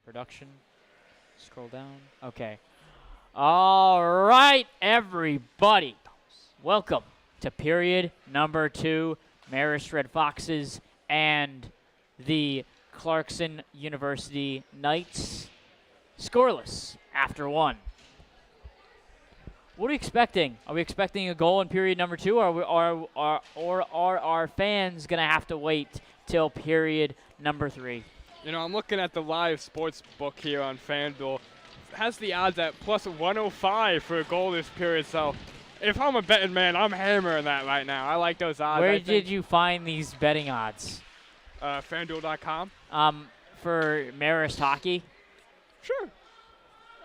Production. Scroll down. Okay. All right, everybody. Welcome to period number 2. Marist RedFoxes and the Clarkson University Knights. Scoreless after 1. What are we expecting? Are we expecting a goal in period number 2, or are our fans going to have to wait till period number 3?
You know, I'm looking at the live sports book here on FanDuel. It has the odds at plus 105 for a goal this period, so if I'm a betting man, I'm hammering that right now. I like those odds.
Where did you find these betting odds?
FanDuel.com.
For Marist hockey?
Sure.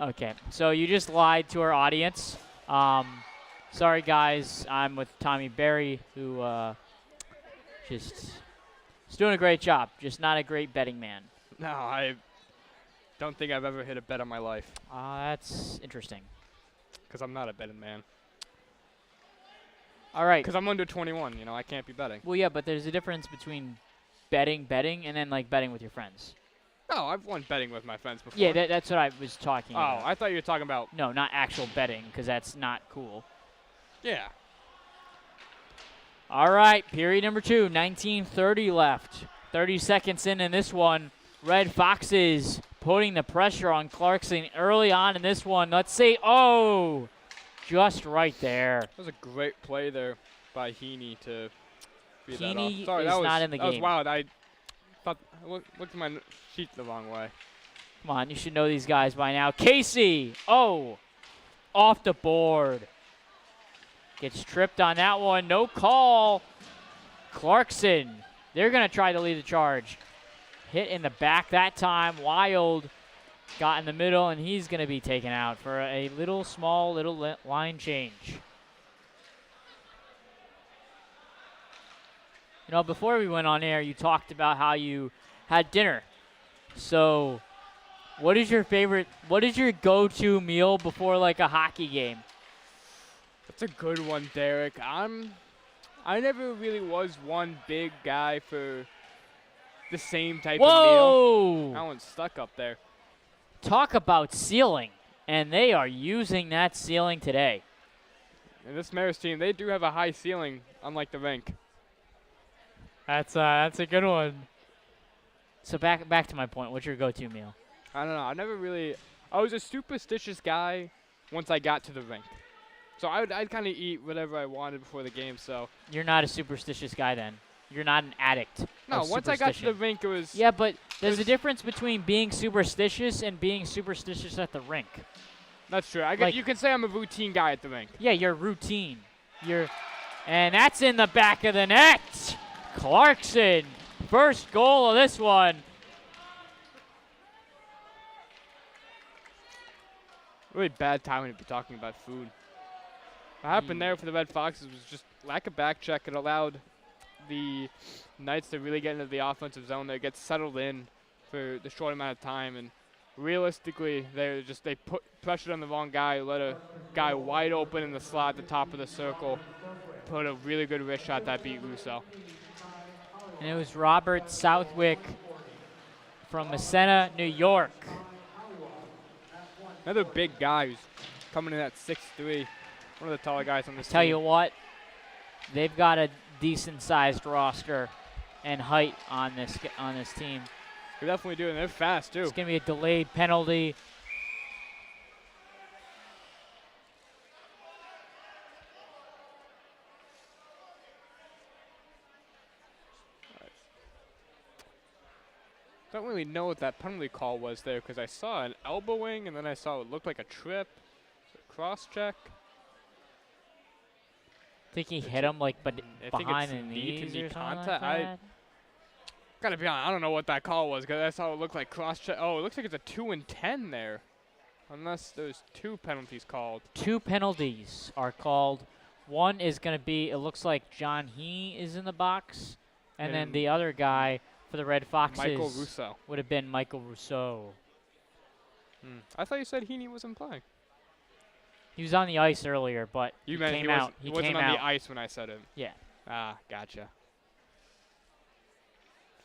Okay, so you just lied to our audience. Sorry, guys. I'm with Tommy Berry, who just is doing a great job. Just not a great betting man.
No, I don't think I've ever hit a bet on my life.
That's interesting.
Because I'm not a betting man.
All right.
Because I'm under 21, you know, I can't be betting.
Well, yeah, but there's a difference between betting, and then, like, betting with your friends.
Oh, I've won betting with my friends before.
Yeah, that's what I was talking about.
Oh, I thought you were talking about...
No, not actual betting, because that's not cool.
Yeah.
All right, period number 2, 19:30 left. 30 seconds in this one. RedFoxes putting the pressure on Clarkson early on in this one. Let's see. Oh, just right there.
That was a great play there by Heaney to beat that
Heaney
off. Sorry,
is not in the
that
game.
was wild. I thought I looked at my sheet the wrong way.
Come on, you should know these guys by now. Casey, oh, off the board. Gets tripped on that one. No call. Clarkson, they're going to try to lead the charge. Hit in the back that time. Wild got in the middle, and he's going to be taken out for a small line change. You know, before we went on air, you talked about how you had dinner. So what is your go-to meal before, like, a hockey game?
That's a good one, Derek. I never really was one big guy for the same type of meal. That one's stuck up there.
Talk about ceiling, and they are using that ceiling today.
And this Marist team, they do have a high ceiling, unlike the rink.
That's a good one. So back to my point. What's your go-to meal?
I don't know. I was a superstitious guy once I got to the rink. So I'd kind of eat whatever I wanted before the game. So
you're not a superstitious guy then. You're not an addict.
No, once I got to the rink, it was.
Yeah, but there's a difference between being superstitious and being superstitious at the rink.
That's true. You can say I'm a routine guy at the rink.
Yeah, you're routine. And that's in the back of the net. Clarkson, first goal of this one.
Really bad timing to be talking about food. What happened there for the RedFoxes was just lack of back check. It allowed the Knights to really get into the offensive zone. They get settled in for the short amount of time, and realistically, they pressured on the wrong guy, let a guy wide open in the slot at the top of the circle, put a really good wrist shot that beat Russo.
And it was Robert Southwick from Massena, New York.
Another big guy who's coming in at 6'3", one of the taller guys on this team.
Tell you what, they've got a decent-sized roster and height on this team.
They definitely do, and they're fast, too.
It's going to be a delayed penalty.
Don't really know what that penalty call was there because I saw an elbowing and then I saw it looked like a trip. Cross check.
I think he hit him like behind the
knee
knees
to knee
or something
contact.
like that.
Gotta be honest, I don't know what that call was because I saw it look like cross check. Oh, it looks like it's a 2 and 10 there. Unless there's 2 penalties called.
2 penalties are called. One is going to be, it looks like John He is in the box. And then the other guy for the RedFoxes
Michael Russo
would have been Michael Rousseau.
I thought you said Heaney wasn't playing.
He was on the ice earlier, but
he
came out.
He wasn't on the ice when I said it.
Yeah.
Ah, gotcha.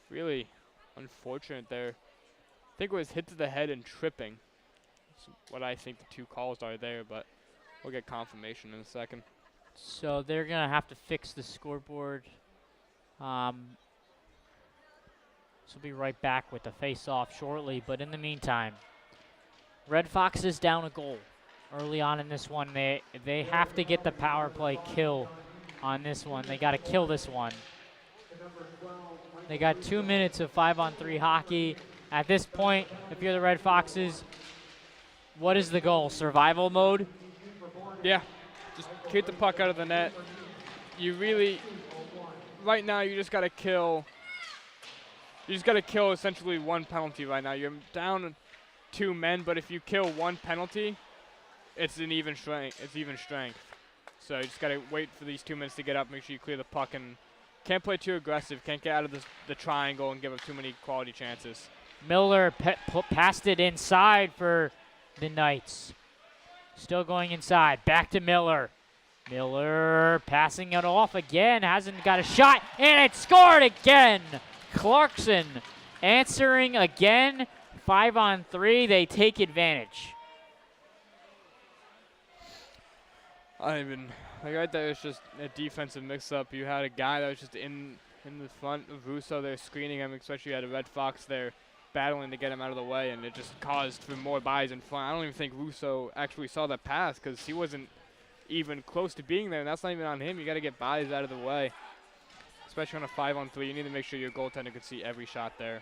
Really unfortunate there think it was hit to the head and tripping. That's what I think the 2 calls are there, but we'll get confirmation in a second.
So they're going to have to fix the scoreboard. So we'll be right back with the face-off shortly. But in the meantime, Red Foxes down a goal early on in this one. They have to get the power play kill on this one. They got to kill this one. They got 2 minutes of 5-on-3 hockey. At this point, if you're the Red Foxes, what is the goal? Survival mode?
Yeah, just get the puck out of the net. You really, right now, you just got to kill. You just got to kill essentially 1 penalty right now. You're down 2 men, but if you kill 1 penalty, it's an even strength. It's even strength. So you just got to wait for these 2 minutes to get up, make sure you clear the puck, and can't play too aggressive. Can't get out of the triangle and give up too many quality chances.
Miller passed it inside for the Knights. Still going inside. Back to Miller. Miller passing it off again. Hasn't got a shot, and it's scored again. Clarkson answering again. 5-on-3. They take advantage.
Right there, it's just a defensive mix-up. You had a guy that was just in the front of Russo there screening him, especially you had a Red Fox there battling to get him out of the way, and it just caused for more buys in front. I don't even think Russo actually saw that pass because he wasn't even close to being there, and that's not even on him. You got to get buys out of the way, especially on a 5-on-3. You need to make sure your goaltender can see every shot there.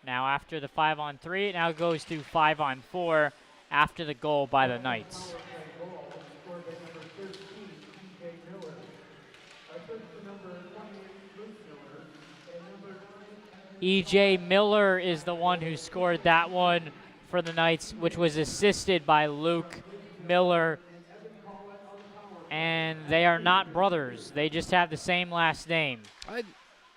Now after the 5-on-3, it now goes to 5-on-4 after the goal by the Knights. E.J. Miller is the one who scored that one for the Knights, which was assisted by Luke Miller. And they are not brothers. They just have the same last name.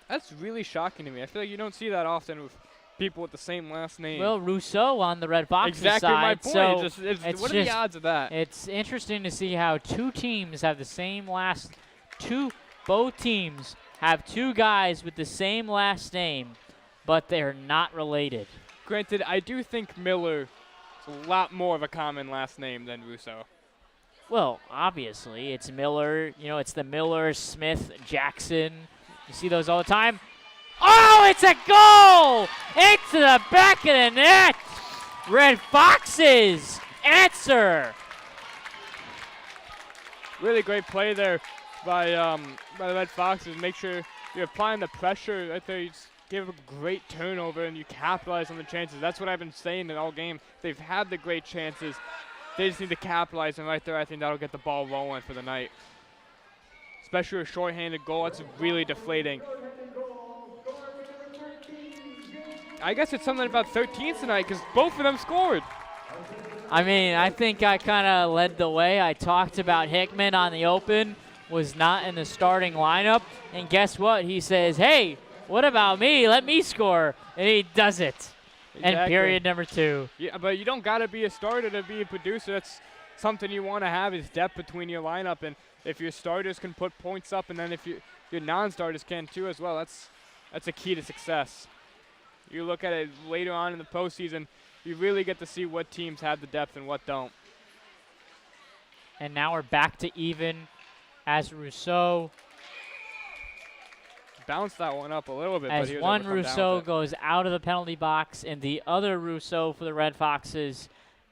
That's really shocking to me. I feel like you don't see that often with people with the same last name.
Well, Rousseau on the Red Foxes
exactly
side.
my point.
So
what are the odds of that?
It's interesting to see how 2 teams have the same last. Both teams have 2 guys with the same last name, but they're not related.
Granted, I do think Miller is a lot more of a common last name than Russo.
Well, obviously, it's Miller. You know, it's the Miller, Smith, Jackson. You see those all the time. Oh, it's a goal! Into the back of the net. Red Foxes answer.
Really great play there by the Red Foxes. Make sure you're applying the pressure right there. You just give a great turnover and you capitalize on the chances. That's what I've been saying in all game. They've had the great chances. They just need to capitalize, and right there I think that'll get the ball rolling for the night. Especially a short-handed goal, that's really deflating. I guess it's something about 13 tonight because both of them scored.
I mean, I think I kind of led the way. I talked about Hickman on the open, was not in the starting lineup, and guess what? He says, hey, what about me? Let me score, and he does it.
Exactly.
And period number 2.
Yeah, but you don't got to be a starter to be a producer. That's something you want to have is depth between your lineup, and if your starters can put points up, and then if your non-starters can too as well, that's a key to success. You look at it later on in the postseason, you really get to see what teams have the depth and what don't.
And now we're back to even as Rousseau.
Bounced that one up a little bit.
As
but he was
one
able to come down
Rousseau
with it.
goes out of the penalty box, and the other Rousseau for the Red Foxes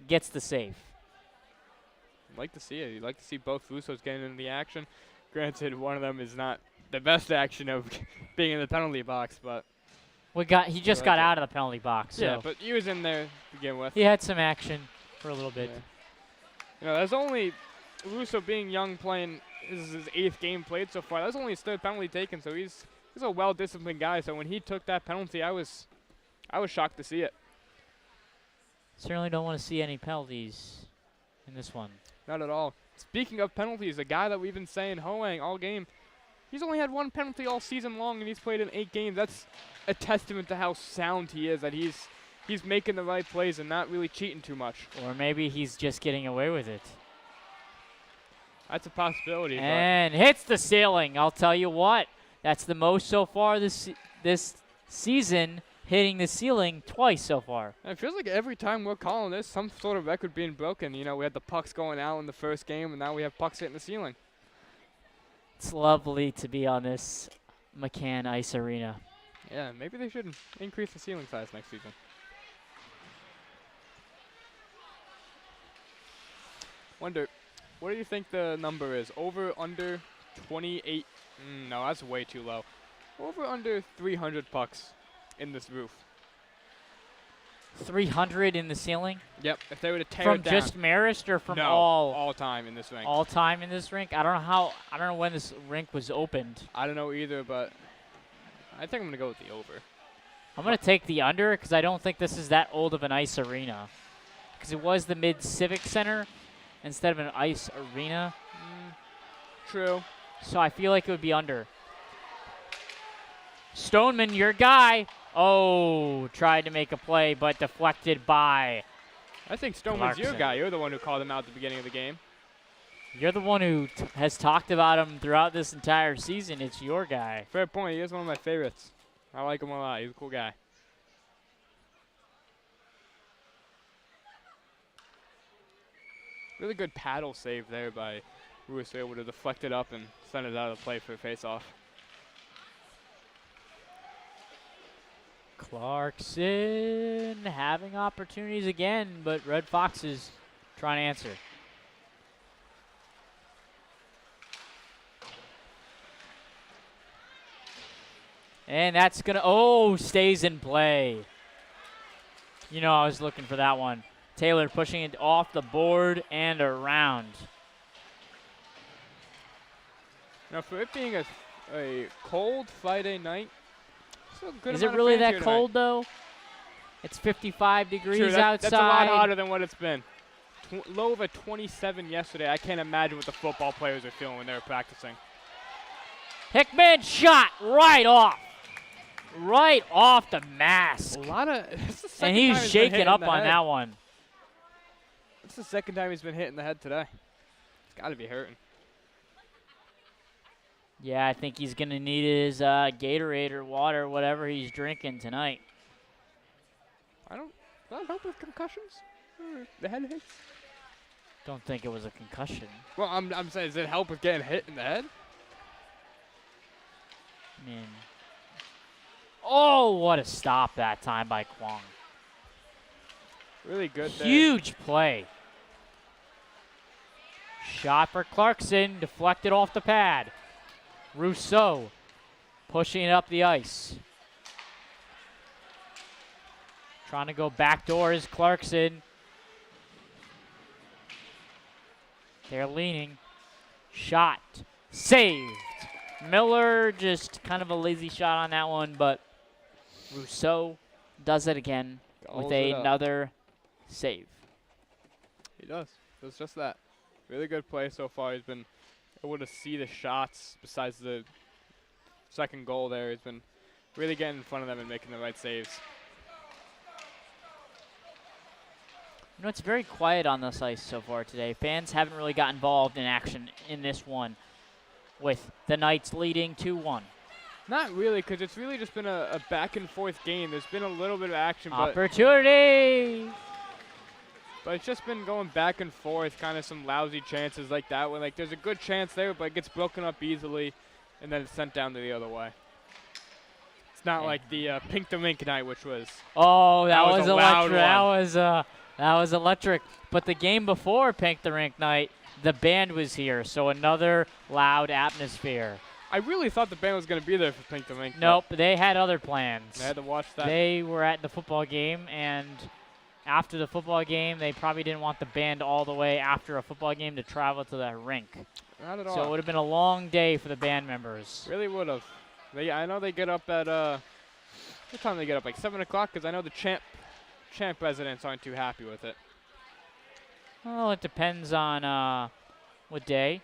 gets the save.
You'd like to see it. You'd like to see both Russos getting into the action. Granted, one of them is not the best action of being in the penalty box, but
He just got out of the penalty box. So
yeah, but he was in there to begin with.
he had some action for a little bit.
Yeah. You know, there's only Russo being young, playing. This is his 8th game played so far. That's only his 3rd penalty taken, so he's a well-disciplined guy. So when he took that penalty, I was shocked to see it.
Certainly don't want to see any penalties in this one.
Not at all. Speaking of penalties, the guy that we've been saying Hoang all game, he's only had 1 penalty all season long, and he's played in 8 games. That's a testament to how sound he is, that he's making the right plays and not really cheating too much.
Or maybe he's just getting away with it.
That's a possibility.
And hits the ceiling. I'll tell you what. That's the most so far this season. hitting the ceiling twice so far.
And it feels like every time we're calling this, some sort of record being broken. You know, we had the pucks going out in the first game, and now we have pucks hitting the ceiling.
It's lovely to be on this McCann Ice Arena.
Yeah, maybe they should increase the ceiling size next season. Wonder, what do you think the number is? Over, under 28? No, that's way too low. Over, under 300 pucks in this roof.
300 in the ceiling?
Yep, if they were to tear
From
it down.
just Marist or from
No, all time in this rink.
all time in this rink? I don't know when this rink was opened.
I don't know either, but I think I'm going to go with the over.
I'm going to take the under because I don't think this is that old of an ice arena. Because it was the Mid-Civic Center instead of an ice arena.
True.
So I feel like it would be under. Stoneman, your guy. Oh, tried to make a play, but deflected by.
I think Stoneman's your
Clarkson.
guy. You're the one who called him out at the beginning of the game.
You're the one who has talked about him throughout this entire season. It's your guy.
Fair point. He is one of my favorites. I like him a lot. He's a cool guy. Really good paddle save there by Russo, able to deflect it up and send it out of the play for a face-off.
Clarkson having opportunities again, but Red Foxes trying to answer. And that's gonna, stays in play. You know, I was looking for that one. Taylor pushing it off the board and around.
Now, for it being a cold Friday night, still a good
Is it
amount of
really
fans
that
here
cold, though? It's 55 degrees
True,
outside.
that's a lot hotter than what it's been. Low of a 27 yesterday. I can't imagine what the football players are feeling when they were practicing.
Hickman shot right off. Right off the mask.
A lot of.
And he's shaking up on that one.
It's the second time he's been hit in the head today. It's got to be hurting.
Yeah, I think he's going to need his Gatorade or water, whatever he's drinking tonight.
Does that help with concussions? Or the head hits?
Don't think it was a concussion.
Well, I'm saying, does it help with getting hit in the head?
I mean, oh, what a stop that time by Kwong.
Really good there.
Huge play. Shot for Clarkson, deflected off the pad. Rousseau pushing it up the ice. Trying to go backdoor is Clarkson. They're leaning. Shot. Saved. Miller just kind of a lazy shot on that one, but Rousseau does it again with another save.
He does. Does just that. Really good play so far. He's been able to see the shots besides the second goal there. He's been really getting in front of them and making the right saves.
You know, it's very quiet on this ice so far today. Fans haven't really got involved in action in this one, with the Knights leading 2-1.
Not really, because it's really just been a back-and-forth game. There's been a little bit of action,
Opportunity!
but it's just been going back and forth, kind of some lousy chances like that, where like there's a good chance there, but it gets broken up easily, and then it's sent down to the other way. It's not like the Pink the Rink night, which was.
Oh, that was
a loud
electric. That was electric. But the game before Pink the Rink night, the band was here, so another loud atmosphere.
I really thought the band was going to be there for Pink the Rink.
Nope, they had other plans.
They had to watch that.
They were at the football game, and after the football game, they probably didn't want the band all the way after a football game to travel to the rink.
Not at all.
So it would have been a long day for the band members.
Really would have. I know they get up at, what time do they get up? Like 7 o'clock? Because I know the Champ residents aren't too happy with it.
Well, it depends on what day.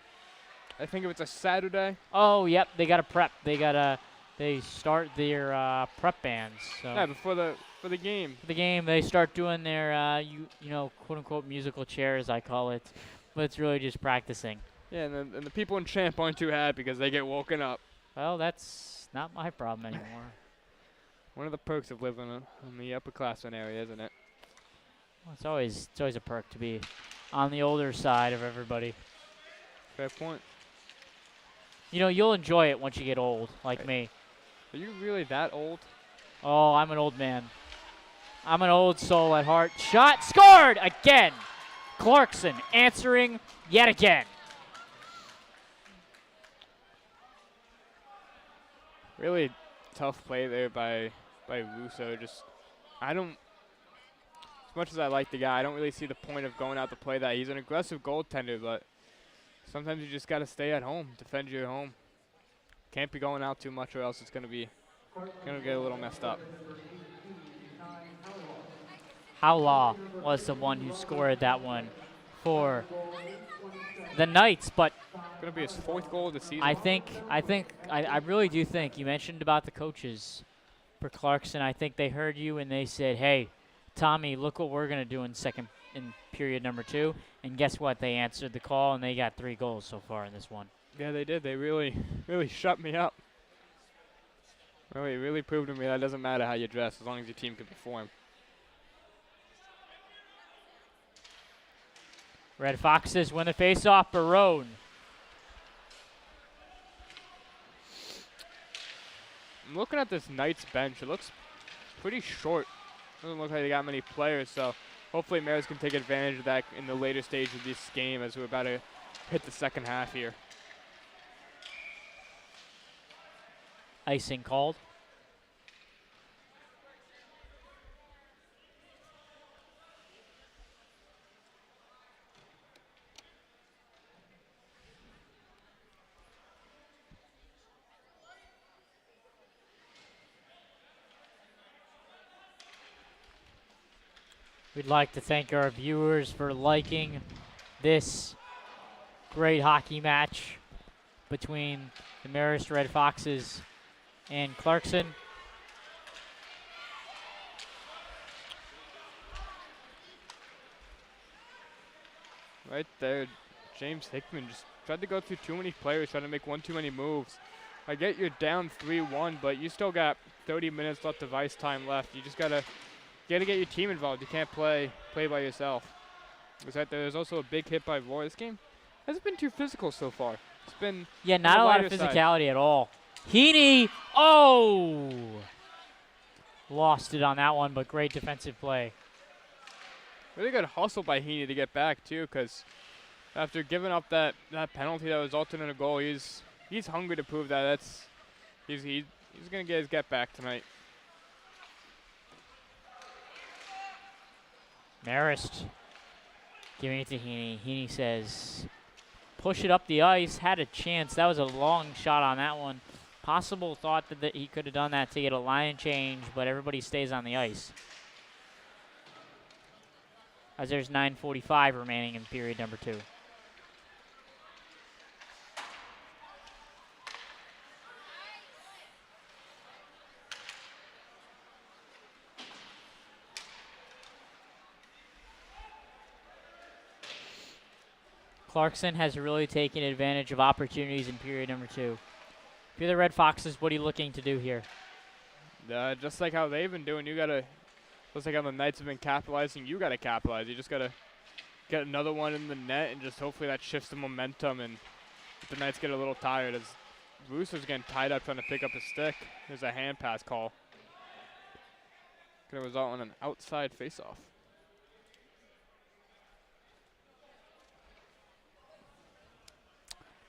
I think if it's a Saturday.
Oh, yep, they got to prep. They start their prep bands. So
Yeah, before the game.
for the game, they start doing their, you know, quote-unquote musical chairs, I call it. But it's really just practicing.
Yeah, and the people in Champ aren't too happy because they get woken up.
Well, that's not my problem anymore.
One of the perks of living in the upperclassmen area, isn't it?
Well, it's always a perk to be on the older side of everybody.
Fair point.
You know, you'll enjoy it once you get old, like
Right.
me.
Are you really that old?
Oh, I'm an old man. I'm an old soul at heart. Shot scored again. Clarkson answering yet again.
Really tough play there by Russo. Just, I don't, as much as I like the guy, I don't really see the point of going out to play that. He's an aggressive goaltender, but sometimes you just got to stay at home, defend your home. Can't be going out too much or else it's gonna get a little messed up.
Howlaw was the one who scored that one for the Knights, but
Gonna be his 4th goal of the season.
I really do think you mentioned about the coaches for Clarkson. I think they heard you and they said, "Hey, Tommy, look what we're gonna do in period number 2." And guess what? They answered the call and they got 3 goals so far in this one.
Yeah, they did. They really shut me up. Really proved to me that it doesn't matter how you dress as long as your team can perform.
Red Foxes win the faceoff. Barone.
I'm looking at this Knights bench. It looks pretty short. Doesn't look like they got many players, so hopefully Marist can take advantage of that in the later stage of this game as we're about to hit the second half here.
Icing called. We'd like to thank our viewers for liking this great hockey match between the Marist Red Foxes and Clarkson.
Right there, James Hickman just tried to go through too many players, trying to make one too many moves. I get you're down 3-1, but you still got 30 minutes left of ice time left. You just gotta get your team involved. You can't play by yourself. There's also a big hit by Roy. This game hasn't been too physical so far. It's been
not a lot of physicality at all. Heaney, oh! Lost it on that one, but great defensive play.
Really good hustle by Heaney to get back too, because after giving up that penalty that resulted in a goal, he's hungry to prove that he's gonna get his get back tonight.
Marist giving it to Heaney. Heaney says, push it up the ice. Had a chance. That was a long shot on that one. Possible thought that he could have done that to get a line change, but everybody stays on the ice. As there's 9:45 remaining in period number 2. Clarkson has really taken advantage of opportunities in period number 2. If you're the Red Foxes, what are you looking to do here?
Just like how they've been doing, just like how the Knights have been capitalizing, you gotta capitalize. You just gotta get another one in the net and just hopefully that shifts the momentum and the Knights get a little tired as Russo's getting tied up trying to pick up his stick. There's a hand pass call. Gonna result in an outside faceoff.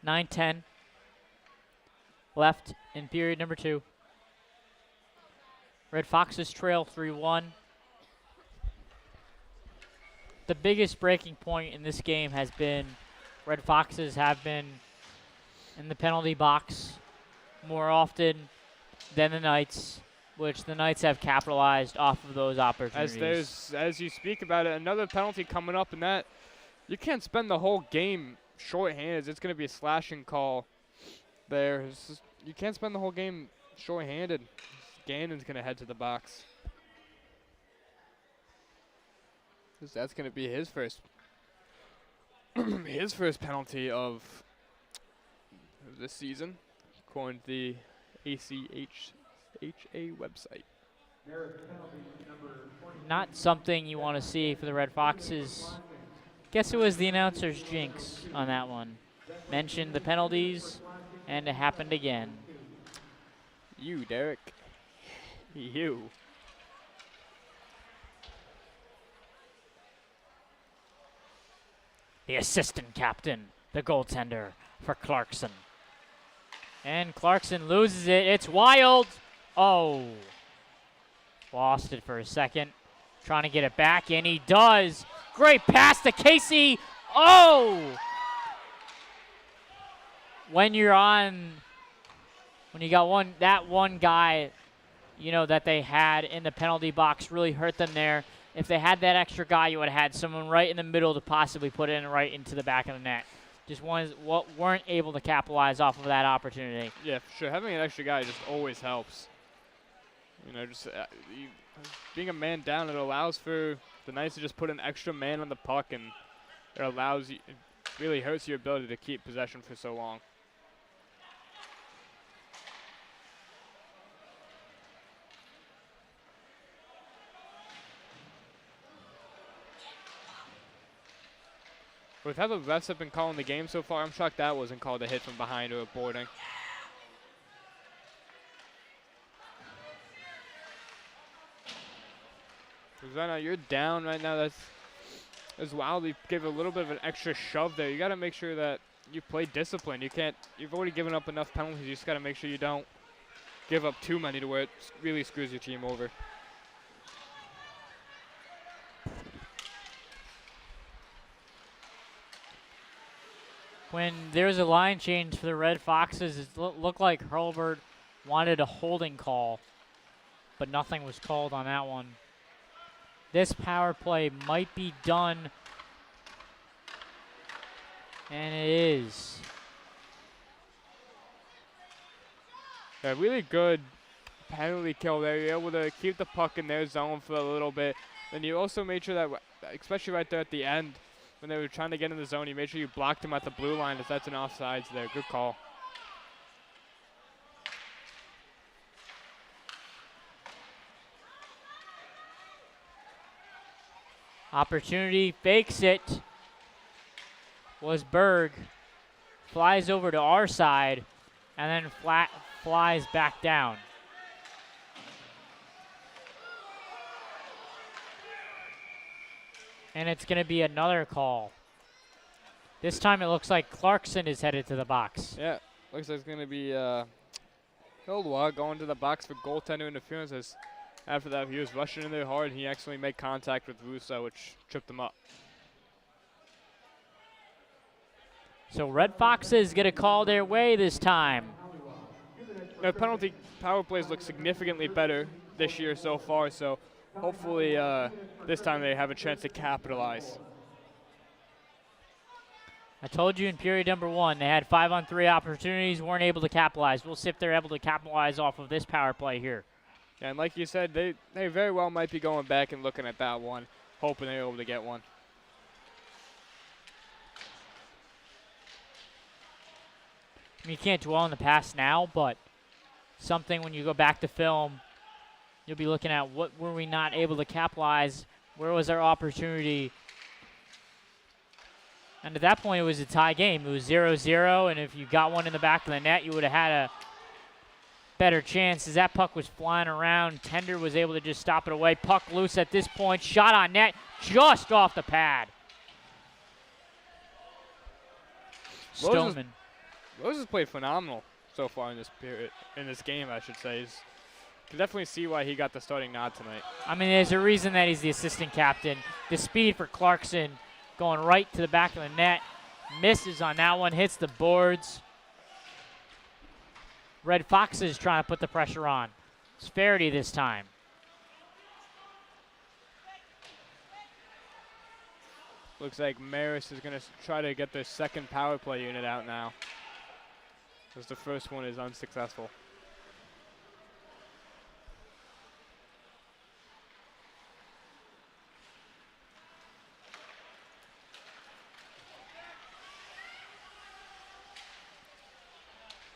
(9:10) left in period number 2. Red Foxes trail 3-1. The biggest breaking point in this game has been Red Foxes have been in the penalty box more often than the Knights, which the Knights have capitalized off of those opportunities.
As you speak about it, another penalty coming up, and that you can't spend the whole game short-handed. It's going to be a slashing call there. You can't spend the whole game short-handed. Gannon's going to head to the box. That's going to be his first penalty of this season, according to the ACHA website.
Not something you want to see for the Red Foxes. Guess it was the announcer's jinx on that one. Mentioned the penalties, and it happened again.
You, Derek. You.
The assistant captain, the goaltender for Clarkson. And Clarkson loses it. It's Wild. Oh. Lost it for a second. Trying to get it back, and he does. Great pass to Casey. Oh! When you got that one guy, that they had in the penalty box really hurt them there. If they had that extra guy, you would have had someone right in the middle to possibly put it in right into the back of the net. Just weren't able to capitalize off of that opportunity.
Yeah, for sure. Having an extra guy just always helps. Being a man down, it allows for the Knights to just put an extra man on the puck, and it really hurts your ability to keep possession for so long. With how the refs have been calling the game so far, I'm shocked that wasn't called a hit from behind or a boarding. Because right now you're down right now. That's wild. You give a little bit of an extra shove there. You got to make sure that you play discipline. You've already given up enough penalties. You just got to make sure you don't give up too many to where it really screws your team over.
When there was a line change for the Red Foxes, it looked like Hurlburt wanted a holding call, but nothing was called on that one. This power play might be done, and it is.
A really good penalty kill there. You're able to keep the puck in their zone for a little bit. And you also made sure that, especially right there at the end, when they were trying to get in the zone, you made sure you blocked them at the blue line, as that's an offsides there. Good call.
Opportunity, fakes it. Was Berg. Flies over to our side, and then flies back down. And it's going to be another call. This time it looks like Clarkson is headed to the box.
Yeah, looks like it's going to be Hildewa going to the box for goaltender interference. As after that, he was rushing in there hard, and he actually made contact with Russo, which tripped him up.
So Red Foxes get a call their way this time.
The penalty power plays look significantly better this year so far, so hopefully this time they have a chance to capitalize.
I told you in period number 1, they had 5-on-3 opportunities, weren't able to capitalize. We'll see if they're able to capitalize off of this power play here.
And like you said, they very well might be going back and looking at that one, hoping they're able to get one.
I mean, you can't dwell on the past now, but something when you go back to film, you'll be looking at what were we not able to capitalize, where was our opportunity. And at that point, it was a tie game. It was 0-0, and if you got one in the back of the net, you would have had a better chance. As that puck was flying around, Tender was able to just stop it away. Puck loose at this point. Shot on net, just off the pad. Stoneman.
Rose has played phenomenal so far in this game, I should say. You can definitely see why he got the starting nod tonight.
I mean, there's a reason that he's the assistant captain. The speed for Clarkson going right to the back of the net. Misses on that one, hits the boards. Red Foxes trying to put the pressure on. It's Faraday this time.
Looks like Marist is going to try to get their second power play unit out now, as the first one is unsuccessful.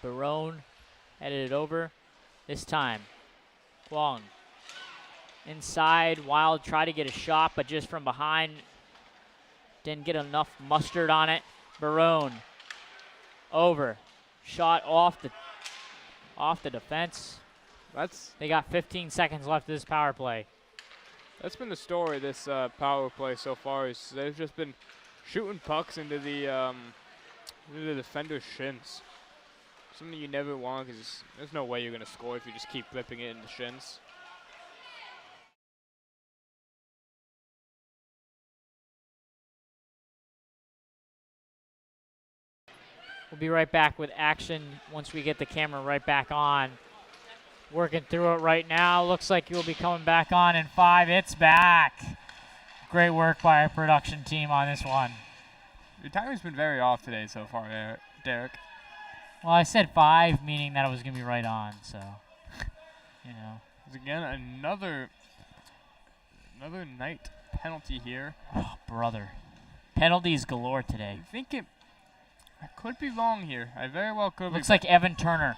Barone headed it over. This time, Kwong inside. Wild tried to get a shot, but just from behind. Didn't get enough mustard on it. Barone over. Shot off the defense. They got 15 seconds left of this power play.
That's been the story of this power play so far. Is they've just been shooting pucks into the defender's shins. Something you never want because there's no way you're going to score if you just keep ripping it in the shins.
We'll be right back with action once we get the camera right back on. Working through it right now. Looks like you'll be coming back on in 5. It's back. Great work by our production team on this one.
Your timing's been very off today so far, Derek.
Well, I said 5, meaning that it was going to be right on, so, you know.
Again, another night penalty here.
Oh, brother. Penalties galore today.
I think I could be wrong here. I very well could be.
Looks like Evan Turner.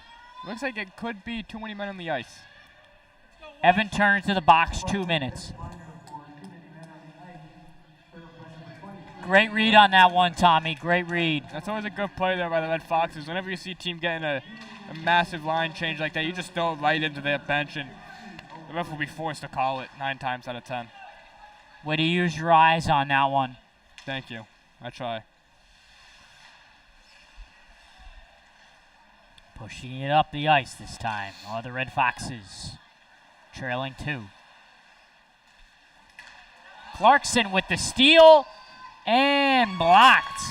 Looks like it could be too many men on the ice.
Evan Turner to the box, 2 minutes. Great read on that one, Tommy. Great read.
That's always a good play there by the RedFoxes. Whenever you see a team getting a massive line change like that, you just throw it right into their bench, and the ref will be forced to call it 9 times out of 10.
Way to use your eyes on that one.
Thank you. I try.
Pushing it up the ice this time are the RedFoxes, trailing 2. Clarkson with the steal and blocked.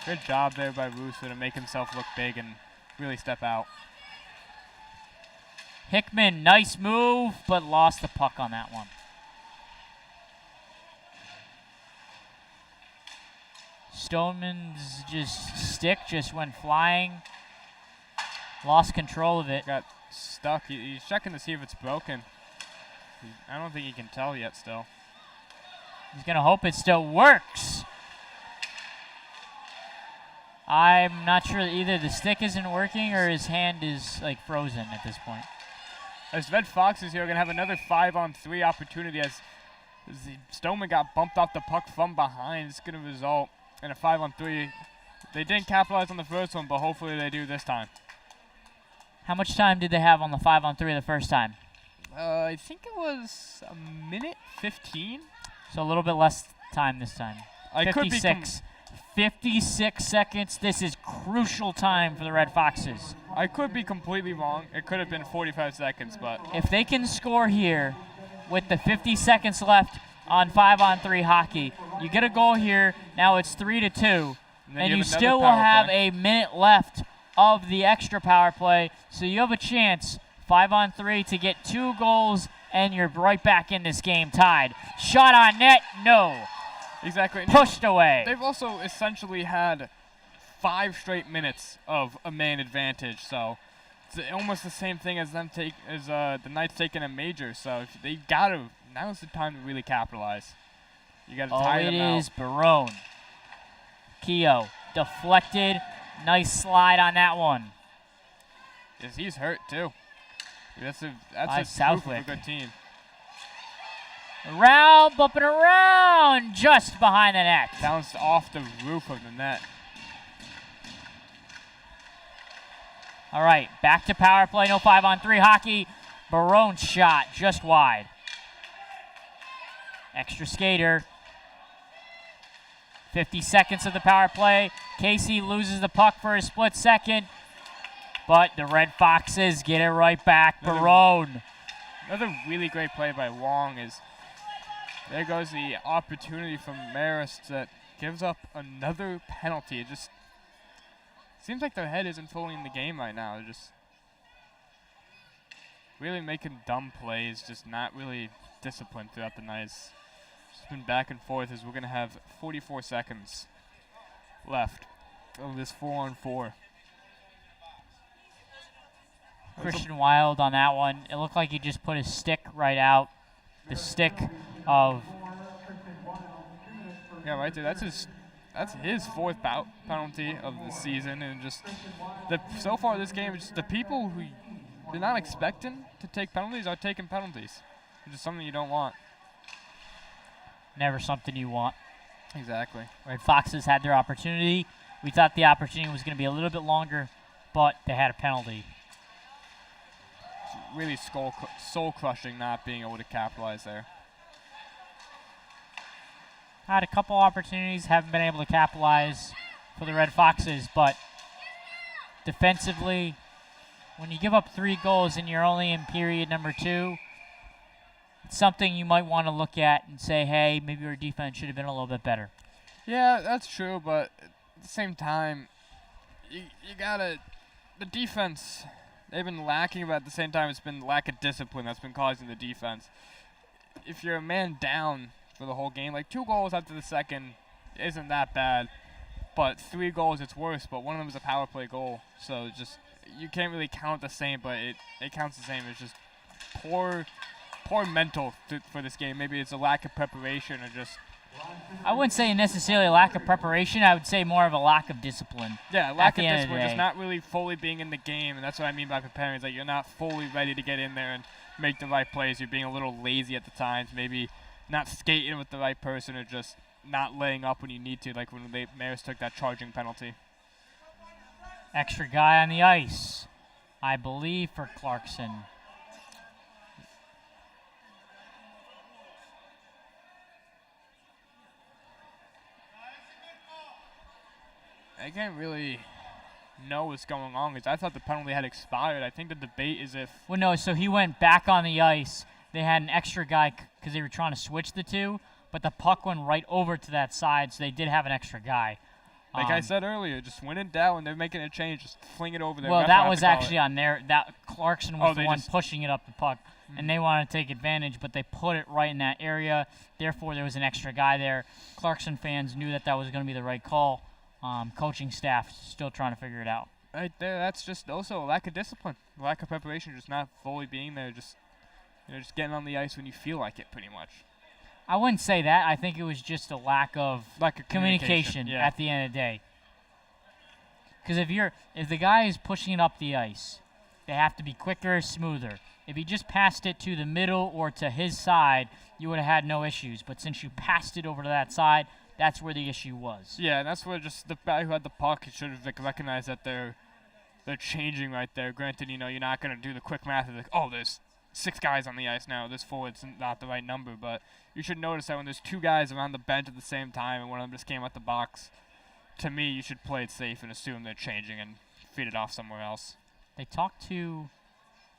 Good job there by Russo to make himself look big and really step out.
Hickman, nice move, but lost the puck on that one. Stoneman's stick just went flying. Lost control of it.
Got stuck. He's checking to see if it's broken. I don't think he can tell yet still.
He's going to hope it still works. I'm not sure either the stick isn't working or his hand is like frozen at this point.
As RedFoxes here are going to have another 5-on-3 opportunity as Stoneman got bumped off the puck from behind. It's going to result in a 5-on-3. They didn't capitalize on the first one, but hopefully they do this time.
How much time did they have on the 5-on-3 the first time?
I think it was a minute 15.
So a little bit less time this time.
I
56. 56 seconds. This is crucial time for the RedFoxes.
I could be completely wrong. It could have been 45 seconds, but
if they can score here with the 50 seconds left on 5-on-3 hockey, you get a goal here. Now it's 3-2, and you still will have a minute left of the extra power play, so you have a chance 5-on-3 to get 2 goals, and you're right back in this game tied. Shot on net, no.
Exactly.
Pushed away.
They've also essentially had 5 straight minutes of a man advantage, so it's almost the same thing as the Knights taking a major. So if they gotta, now's the time to really capitalize. You gotta tie them out.
It is Barone. Keogh deflected. Nice slide on that one.
Yes, he's hurt too. That's a
Southwick.
of a good team.
Around, bumping around, just behind the net.
Bounced off the roof of the net.
All right, back to power play, no 5-on-3 hockey. Barone's shot just wide. Extra skater. 50 seconds of the power play. Casey loses the puck for a split second, but the RedFoxes get it right back. Barone.
Another really great play by Wong is there goes the opportunity from Marist that gives up another penalty. It just seems like their head isn't fully in the game right now. They're just really making dumb plays, just not really disciplined throughout the night. It's just been back and forth as we're going to have 44 seconds left of this 4-on-4.
Christian Wild on that one. It looked like he just put his stick right out. The stick of...
Yeah, right there. That's his 4th penalty of the season, and just so far this game, just the people who they're not expecting to take penalties are taking penalties. which is something you don't want.
Never something you want.
Exactly.
Red Foxes had their opportunity. We thought the opportunity was going to be a little bit longer, but they had a penalty.
It's really soul-crushing not being able to capitalize there.
Had a couple opportunities, haven't been able to capitalize for the Red Foxes, but defensively, when you give up 3 goals and you're only in period number 2, it's something you might want to look at and say, hey, maybe our defense should have been a little bit better.
Yeah, that's true, but at the same time, you gotta, the defense, they've been lacking, but at the same time, it's been lack of discipline that's been causing the defense. If you're a man down for the whole game, like 2 goals after the second isn't that bad, but 3 goals, it's worse, but one of them is a power play goal, so just, you can't really count the same, but it counts the same. It's just poor mental for this game. Maybe it's a lack of preparation or just...
I wouldn't say necessarily a lack of preparation. I would say more of a lack of discipline.
Yeah, lack of discipline, just not really fully being in the game, and that's what I mean by preparing. Is that you're not fully ready to get in there and make the right plays. You're being a little lazy at the times, maybe not skating with the right person or just not laying up when you need to, like when Marist took that charging penalty.
Extra guy on the ice, I believe, for Clarkson.
I can't really know what's going on because I thought the penalty had expired. I think the debate is if...
Well, no, so he went back on the ice. They had an extra guy because they were trying to switch the two, but the puck went right over to that side, so they did have an extra guy.
Like I said earlier, just when in doubt, when they're making a change, just fling it over there.
Well, that was actually on their... Clarkson was the one pushing it up the puck, and they wanted to take advantage, but they put it right in that area. Therefore, there was an extra guy there. Clarkson fans knew that was going to be the right call. Coaching staff still trying to figure it out.
Right there, that's just also a lack of discipline, lack of preparation, just not fully being there, just getting on the ice when you feel like it, pretty much.
I wouldn't say that. I think it was just a lack of communication at the end of the day. Because if the guy is pushing it up the ice, they have to be quicker, smoother. If he just passed it to the middle or to his side, you would have had no issues. But since you passed it over to that side, that's where the issue was.
Yeah, and that's where just the guy who had the puck should have recognized that they're changing right there. Granted, you're not going to do the quick math of there's 6 guys on the ice now. This forward's not the right number, but you should notice that when there's 2 guys around the bench at the same time and one of them just came out the box, to me, you should play it safe and assume they're changing and feed it off somewhere else.
They talked to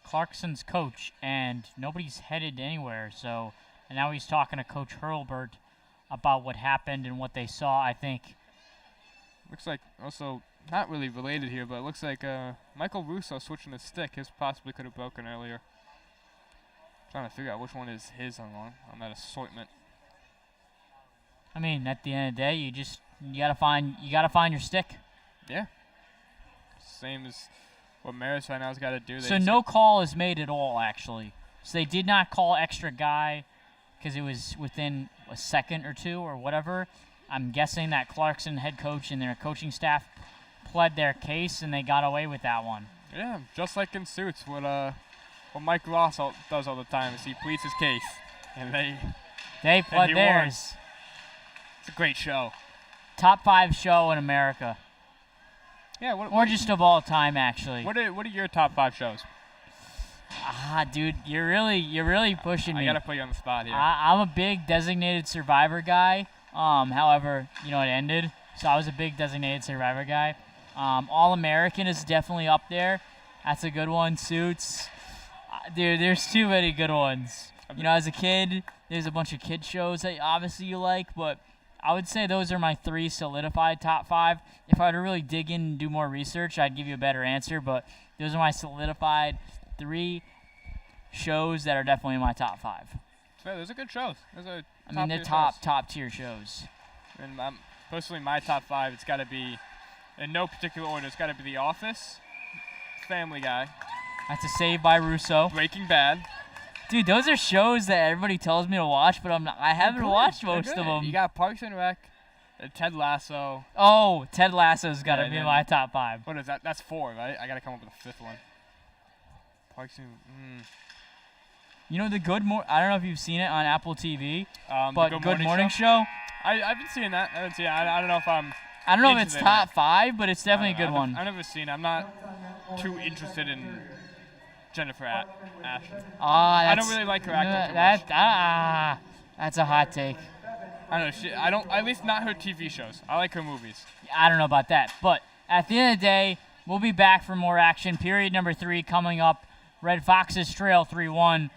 Clarkson's coach, and nobody's headed anywhere. And now he's talking to Coach Hurlbert about what happened and what they saw, I think.
Looks like also not really related here, but it looks like Michael Russo switching his stick. His possibly could have broken earlier. Trying to figure out which one is his on that assortment.
I mean, at the end of the day, you gotta find your stick.
Yeah. Same as what Marist right now has got to do.
So no call is made at all, actually. So they did not call extra guy because it was within a second or 2 or whatever. I'm guessing that Clarkson head coach and their coaching staff pled their case and they got away with that one.
Yeah, just like in Suits, what Mike Ross does all the time is he pleads his case, and
they pled theirs.
Won. It's a great show.
Top 5 show in America.
Yeah,
or just of all time, actually.
What are your top 5 shows?
Dude, you're really pushing me.
I gotta put you on the spot here.
I'm a big Designated Survivor guy. However, it ended, so I was a big Designated Survivor guy. All American is definitely up there. That's a good one. Suits, dude. There's too many good ones. As a kid, there's a bunch of kid shows that obviously you like, but I would say those are my 3 solidified top 5. If I were to really dig in and do more research, I'd give you a better answer, but those are my solidified 3 shows that are definitely in my top 5.
Yeah, those are good shows.
They're top tier shows.
And personally, my top 5, it's got to be, in no particular order, it's got to be The Office, Family Guy.
That's a save by Russo.
Breaking Bad.
Dude, those are shows that everybody tells me to watch, but I haven't watched most of them.
You got Parks and Rec, Ted Lasso.
Oh, Ted Lasso's got to be in my top 5.
What is that? That's 4, right? I got to come up with a 5th one. Parks and
You know the I don't know if you've seen it on Apple TV, but
the
Good Morning Show.
I've been seeing that. I haven't seen it. I don't know if I'm.
I don't know if it's
interested in
top 5, but it's definitely a good one.
I've never seen it. I'm not too interested in Jennifer Ashton. I don't really like her acting too much.
That's a hot take.
I don't know. I don't. At least not her TV shows. I like her movies.
I don't know about that, but at the end of the day, we'll be back for more action. Period number 3 coming up. Red Foxes trail 3-1.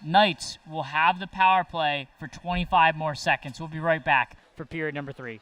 Knights will have the power play for 25 more seconds. We'll be right back for period number 3.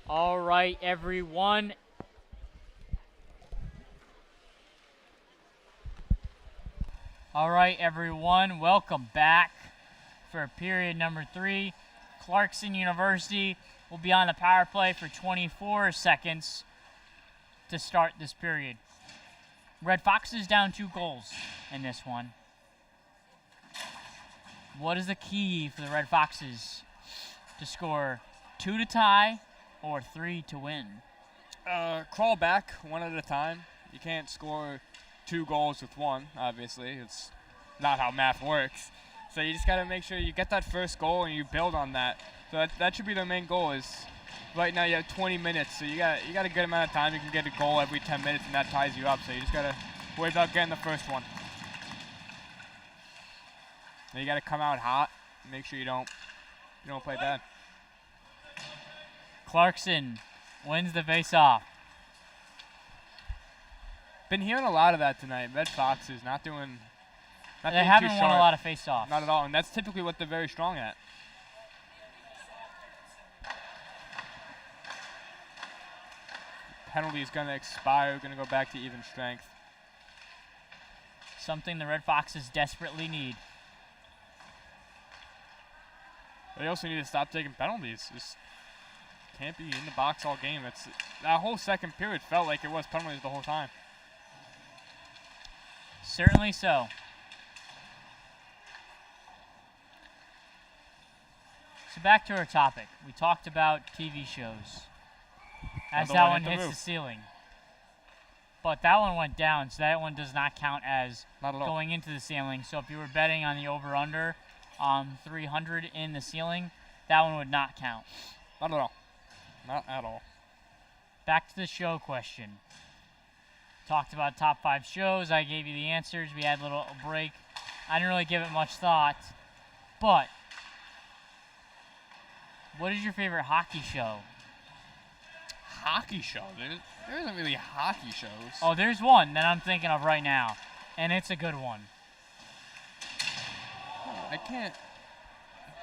All right, everyone. All right, everyone. Welcome back for period number 3. Clarkson University will be on the power play for 24 seconds to start this period. Red Foxes down 2 goals in this one. What is the key for the Red Foxes to score 2 to tie or 3 to win?
Crawl back one at a time. You can't score 2 goals with 1, obviously. It's not how math works. So you just got to make sure you get that first goal and you build on that. So that should be the main goal. Is right now you have 20 minutes, so you got a good amount of time. You can get a goal every 10 minutes, and that ties you up. So you just got to worry about getting the first one. Then you got to come out hot. And make sure you don't play bad.
Clarkson wins the face-off.
Been hearing a lot of that tonight. Red Foxes not doing.
They haven't won a lot of face-offs.
Not at all, and that's typically what they're very strong at. Penalty is going to expire. Going to go back to even strength.
Something the Red Foxes desperately need.
They also need to stop taking penalties. Just can't be in the box all game. That whole second period felt like it was penalties the whole time.
Certainly so. So back to our topic. We talked about TV shows. As that one hits the ceiling. But that one went down, so that one does not count as going into the ceiling. So if you were betting on the over-under 300 in the ceiling, that one would not count.
Not at all. Not at all.
Back to the show question. Talked about top 5 shows. I gave you the answers. We had a little break. I didn't really give it much thought. But what is your favorite hockey show?
Hockey show? There isn't really hockey shows.
Oh, there's one that I'm thinking of right now, and it's a good one.
I can't.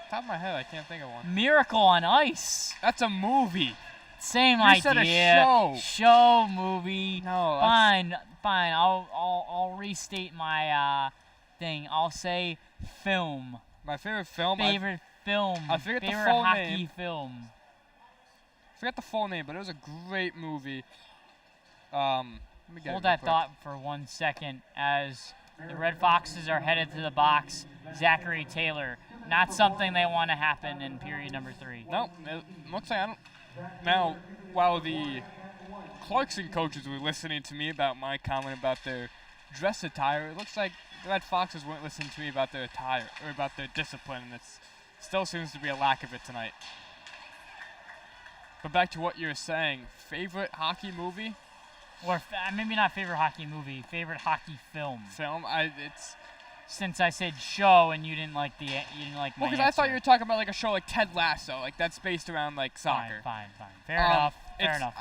Top of my head, I can't think of one.
Miracle on Ice.
That's a movie.
Same
you
idea.
Said a show.
Show, movie.
No.
Fine. I'll restate my thing. I'll say film.
My favorite film.
Favorite film.
I forget
favorite
the full
hockey
name.
film.
I forget the full name, but it was a great movie. Let me get
Hold
it real
that
quick.
thought for 1 second as the Red Foxes are headed to the box. Zachary Taylor. Not something they want to happen in period number 3.
No, it looks like I don't. Now, while the Clarkson coaches were listening to me about my comment about their dress attire, it looks like the Red Foxes weren't listening to me about their attire or about their discipline, and it still seems to be a lack of it tonight. But back to what you were saying, favorite hockey movie?
Or maybe not favorite hockey movie, favorite hockey film.
It's
since I said show and you didn't like my
well, because
answer.
I thought you were talking about like a show like Ted Lasso, like that's based around like soccer.
Fine. Fair enough.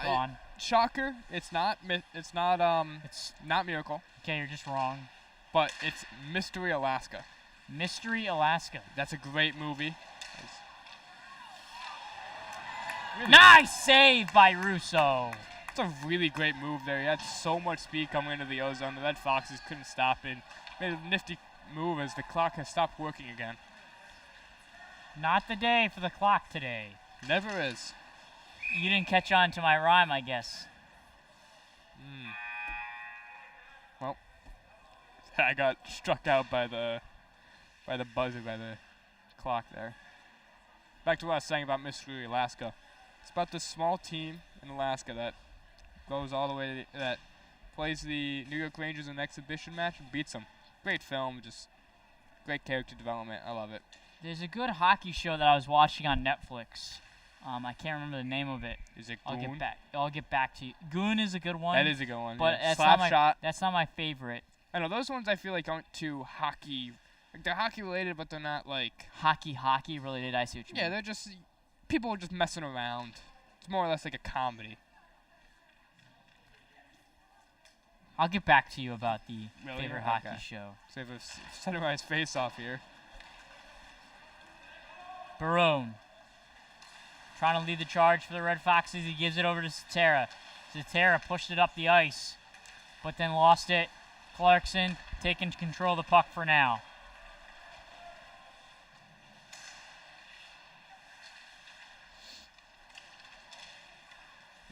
Go on.
Shocker. It's not Miracle.
Okay, you're just wrong.
But it's Mystery Alaska.
Mystery Alaska.
That's a great movie.
Really
nice save by Russo.
It's a really great move there. He had so much speed coming into the ozone. The Red Foxes couldn't stop it. Made a nifty move as the clock has stopped working again.
Not the day for the clock today.
Never is.
You didn't catch on to my rhyme, I guess.
Well, I got struck out by the buzzer, by the clock there. Back to what I was saying about Mystery Alaska. It's about this small team in Alaska that goes all the way that plays the New York Rangers in an exhibition match and beats them. Great film, just great character development. I love it.
There's a good hockey show that I was watching on Netflix. I can't remember the name of it.
Is it
I'll
Goon?
get back to you. Goon is a good one.
That is a good one.
But
yeah.
that's not my favorite.
I know those ones I feel like aren't too hockey. Like they're hockey related, but they're not like
hockey related. I see what you mean.
Yeah, they're just people are just messing around. It's more or less like a comedy.
I'll get back to you about the favorite hockey
Okay.
show.
Save a center-ice face off here.
Barone trying to lead the charge for the Red Foxes. He gives it over to Satera. Satera pushed it up the ice, but then lost it. Clarkson taking control of the puck for now.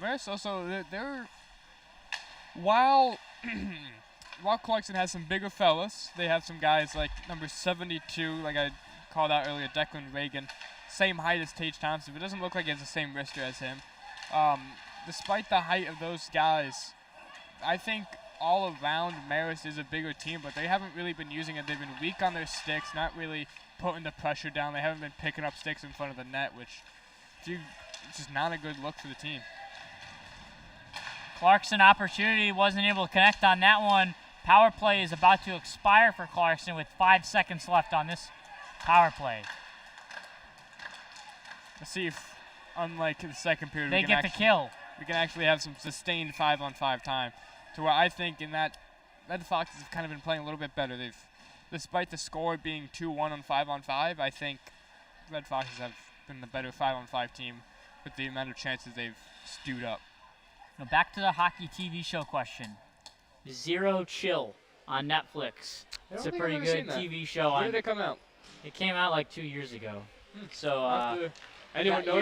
Marist also, they're while Clarkson has some bigger fellas, they have some guys like number 72, like I called out earlier, Declan Reagan, same height as Tage Thompson, but doesn't look like he has the same wrister as him. Despite the height of those guys, I think all around Marist is a bigger team, but they haven't really been using it. They've been weak on their sticks, not really putting the pressure down. They haven't been picking up sticks in front of the net, which it's just not a good look for the team.
Clarkson opportunity, wasn't able to connect on that one. Power play is about to expire for Clarkson with 5 seconds left on this power play.
Let's see if, unlike the second period,
They get the kill.
We can actually have some sustained 5-on-5 time, to where I think in that Red Foxes have kind of been playing a little bit better. They've, despite the score being 2-1 on 5-on-5, I think Red Foxes have been the better 5-on-5 team with the amount of chances they've stewed up.
Now back to the hockey TV show question. Zero Chill on Netflix. It's a pretty good TV show.
When did it come out?
It came out like 2 years ago. So
Anyone know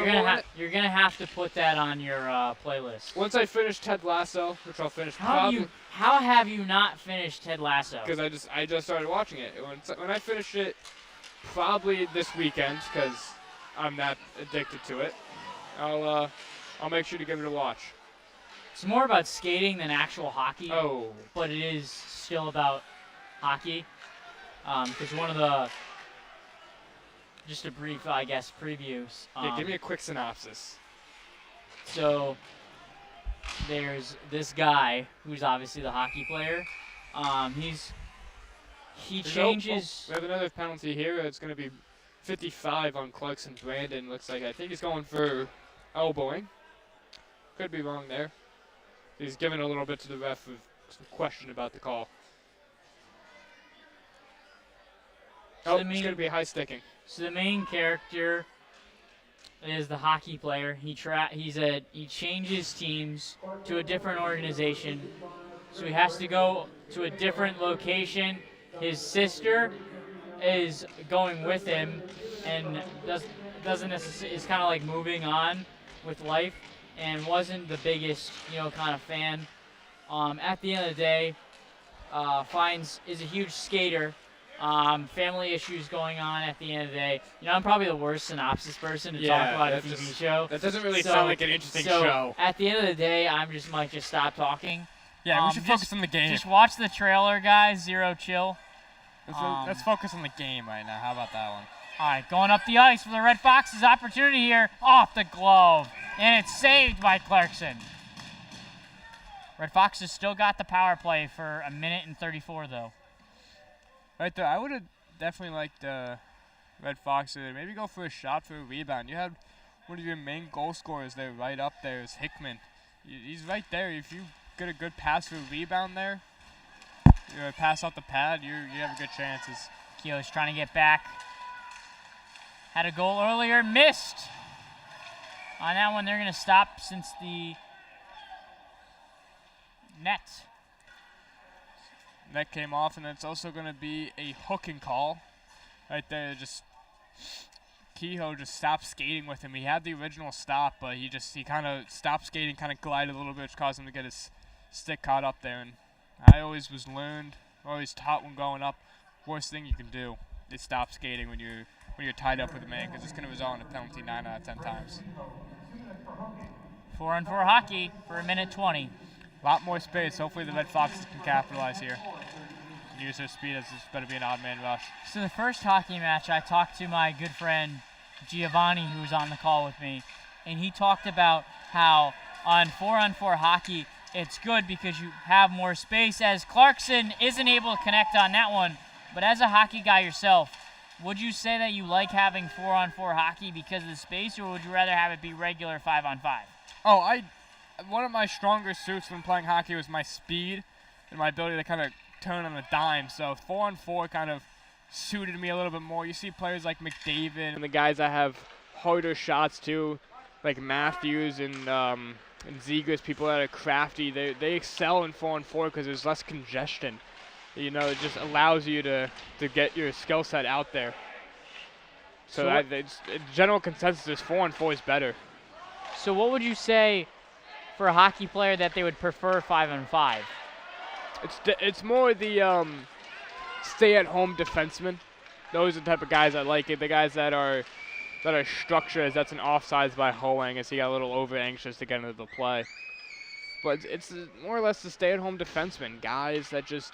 you're gonna have to put that on your playlist.
Once I finish Ted Lasso, which I'll finish
How have you not finished Ted Lasso?
Because I just started watching it. When I finish it, probably this weekend, because I'm that addicted to it, I'll make sure to give it a watch.
It's more about skating than actual hockey.
Oh.
But it is still about hockey. Because one of the, just a brief, I guess, previews.
Yeah, give me a quick synopsis.
So there's this guy who's obviously the hockey player. He changes.
We have another penalty here. It's going to be 55 on Clarkson Brandon. Looks like I think he's going for elbowing. Could be wrong there. He's given a little bit to the ref with some question about the call.
So
it's going to be high sticking.
So the main character is the hockey player. He changes teams to a different organization. So he has to go to a different location. His sister is going with him and doesn't necessarily, is kind of like moving on with life and wasn't the biggest, kind of fan. At the end of the day, is a huge skater. Family issues going on at the end of the day. I'm probably the worst synopsis person to talk about a TV show.
That doesn't really sound like an interesting show.
At the end of the day, I'm just might just stop talking.
Yeah, we should focus on the game.
Just watch the trailer, guys. Zero Chill.
Let's focus on the game right now. How about that one?
All right, going up the ice for the Red Foxes. Opportunity here, off the glove, and it's saved by Clarkson. Red Foxes still got the power play for 1 and 34 though.
Right there, I would have definitely liked Red Foxes. Maybe go for a shot for a rebound. You had one of your main goal scorers there right up there is Hickman. He's right there. If you get a good pass for a rebound there, pass out the pad, you have a good chances.
Keogh's trying to get back. Had a goal earlier, missed. On that one, they're going to stop since the net
came off, and it's also going to be a hooking call. Right there, Kehoe just stopped skating with him. He had the original stop, but he kind of stopped skating, kind of glided a little bit, which caused him to get his stick caught up there. And I always always taught when growing up, worst thing you can do is stop skating when you're tied up with a man, because it's going to result in a penalty 9 out of 10 times.
4-on-4 hockey for 1:20.
A lot more space. Hopefully the Red Foxes can capitalize here. Use their speed as this better be an odd man rush.
So the first hockey match, I talked to my good friend Giovanni, who was on the call with me, and he talked about how on 4-on-4 hockey, it's good because you have more space, as Clarkson isn't able to connect on that one. But as a hockey guy yourself, would you say that you like having 4-on-4 hockey because of the space, or would you rather have it be regular 5-on-5?
One of my stronger suits when playing hockey was my speed and my ability to kind of turn on a dime. So 4-on-4 kind of suited me a little bit more. You see players like McDavid
and the guys that have harder shots too. like Matthews and Zegras, people that are crafty, they excel in 4-on-4 because there's less congestion. You know, it just allows you to get your skill set out there. So general consensus is 4-on-4 is better.
So what would you say for a hockey player that they would prefer 5-on-5?
It's more the stay-at-home defenseman. Those are the type of guys I like it. The guys that are structured, that's an offsides by Hoang, as he got a little over anxious to get into the play. But it's more or less the stay-at-home defenseman, guys that just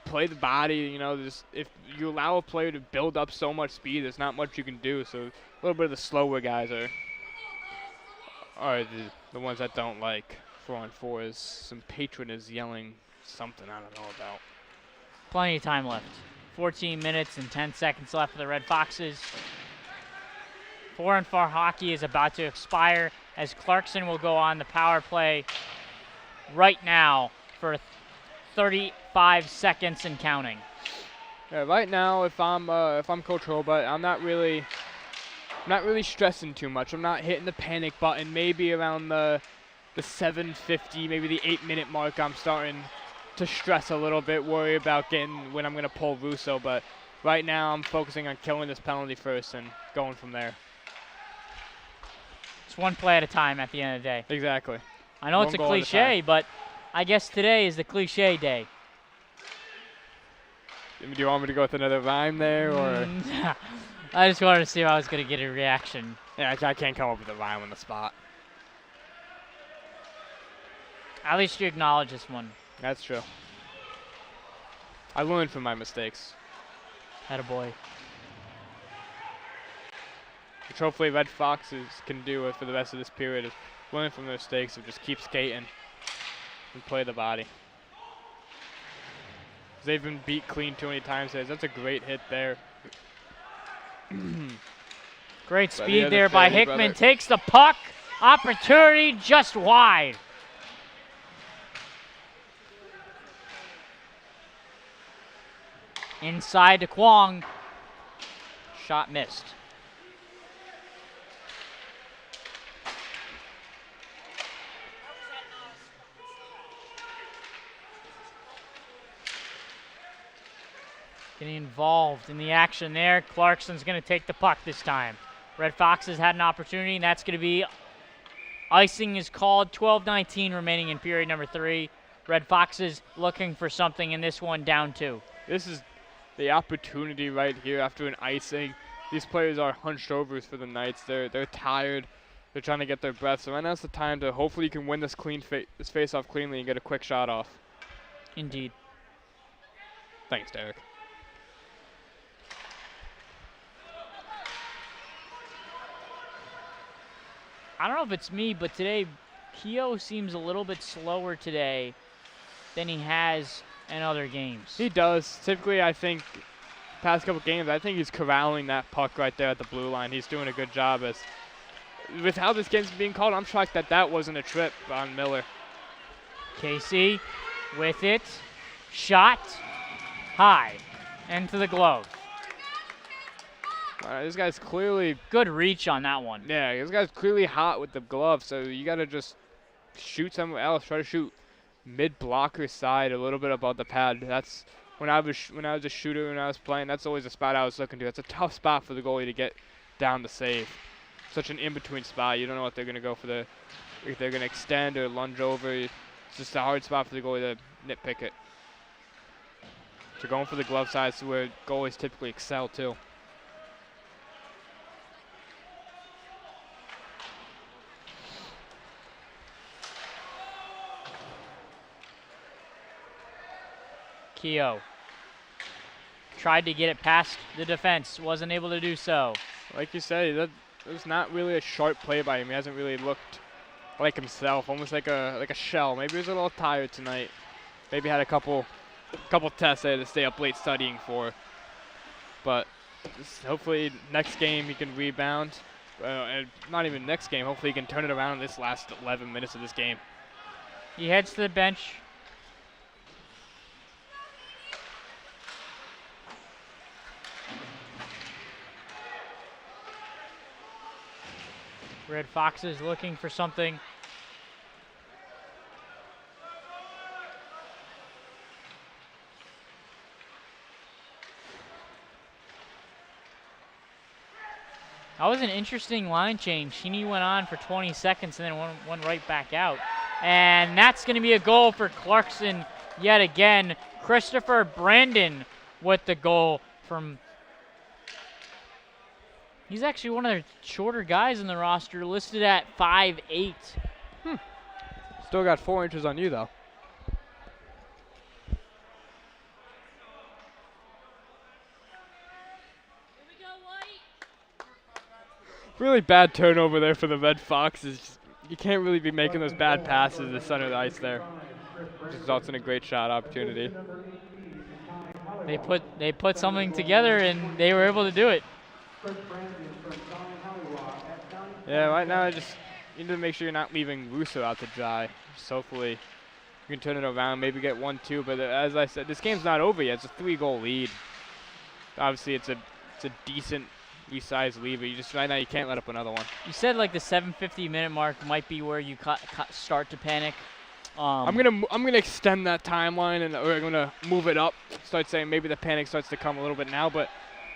play the body. You know, if you allow a player to build up so much speed, there's not much you can do. So a little bit of the slower guys are the ones that don't like 4-on-4. Is some patron is yelling something I don't know about.
Plenty of time left. 14 minutes and 10 seconds left for the Red Foxes. 4-on-4 hockey is about to expire as Clarkson will go on the power play right now for 35 seconds and counting.
Yeah, right now, if I'm Coach Hobart, I'm not really stressing too much. I'm not hitting the panic button. Maybe around the 7:50, maybe the 8-minute mark, I'm starting to stress a little bit, worry about getting when I'm going to pull Russo. But right now, I'm focusing on killing this penalty first and going from there.
It's one play at a time at the end of the day.
Exactly.
I know it's a cliche, but I guess today is the cliche day.
Do you want me to go with another rhyme there, or?
I just wanted to see if I was going to get a reaction.
Yeah, I can't come up with a rhyme on the spot.
At least you acknowledge this one.
That's true. I learned from my mistakes.
Attaboy.
Which hopefully Red Foxes can do it for the rest of this period, is learn from their mistakes and just keep skating and play the body. They've been beat clean too many times. That's a great hit there.
Great speed there by Hickman. Takes the puck. Opportunity just wide. Inside to Kwong. Shot missed. Getting involved in the action there. Clarkson's going to take the puck this time. Red Foxes had an opportunity, and that's going to be icing is called. 12:19 remaining in period number 3. Red Foxes looking for something in this one, down 2.
This is the opportunity right here after an icing. These players are hunched over for the Knights. They're tired. They're trying to get their breath. So right now's the time to hopefully you can win this this face-off cleanly and get a quick shot off.
Indeed.
Thanks, Derek.
I don't know if it's me, but today Keogh seems a little bit slower today than he has in other games.
He does. Typically, I think, past couple games, I think he's corralling that puck right there at the blue line. He's doing a good job. With how this game's being called, I'm shocked that wasn't a trip on Miller.
Casey with it. Shot high into the glove.
This guy's clearly...
Good reach on that one.
Yeah, this guy's clearly hot with the glove, so you got to just shoot somewhere else. Try to shoot mid-blocker side a little bit above the pad. That's when I was a shooter when I was playing, that's always a spot I was looking to. That's a tough spot for the goalie to get down the save. Such an in-between spot. You don't know what they're going to go for if they're going to extend or lunge over. It's just a hard spot for the goalie to nitpick it. So going for the glove side is where goalies typically excel too.
Keogh tried to get it past the defense, wasn't able to do so.
Like you said, that was not really a sharp play by him. He hasn't really looked like himself, almost like a shell. Maybe he was a little tired tonight. Maybe had a couple tests they had to stay up late studying for. But hopefully next game he can rebound. And not even next game. Hopefully he can turn it around in this last 11 minutes of this game.
He heads to the bench. Red Foxes looking for something. That was an interesting line change. Sheeny went on for 20 seconds and then went right back out. And that's going to be a goal for Clarkson yet again. Christopher Brandon with the goal from... He's actually one of the shorter guys in the roster, listed at 5'8".
Still got 4 inches on you, though. Really bad turnover there for the Red Foxes. You can't really be making those bad passes in the center of the ice there. Results in a great shot opportunity.
They put something together and they were able to do it.
Yeah, right now you need to make sure you're not leaving Russo out to dry. Just hopefully you can turn it around, maybe get 1-2. But as I said, this game's not over yet. It's a 3-goal lead. Obviously, it's a decent resized lead, but right now you can't let up another one.
You said like the 7:50-minute mark might be where you start to panic.
I'm gonna extend that timeline and we're gonna move it up. Start saying maybe the panic starts to come a little bit now, but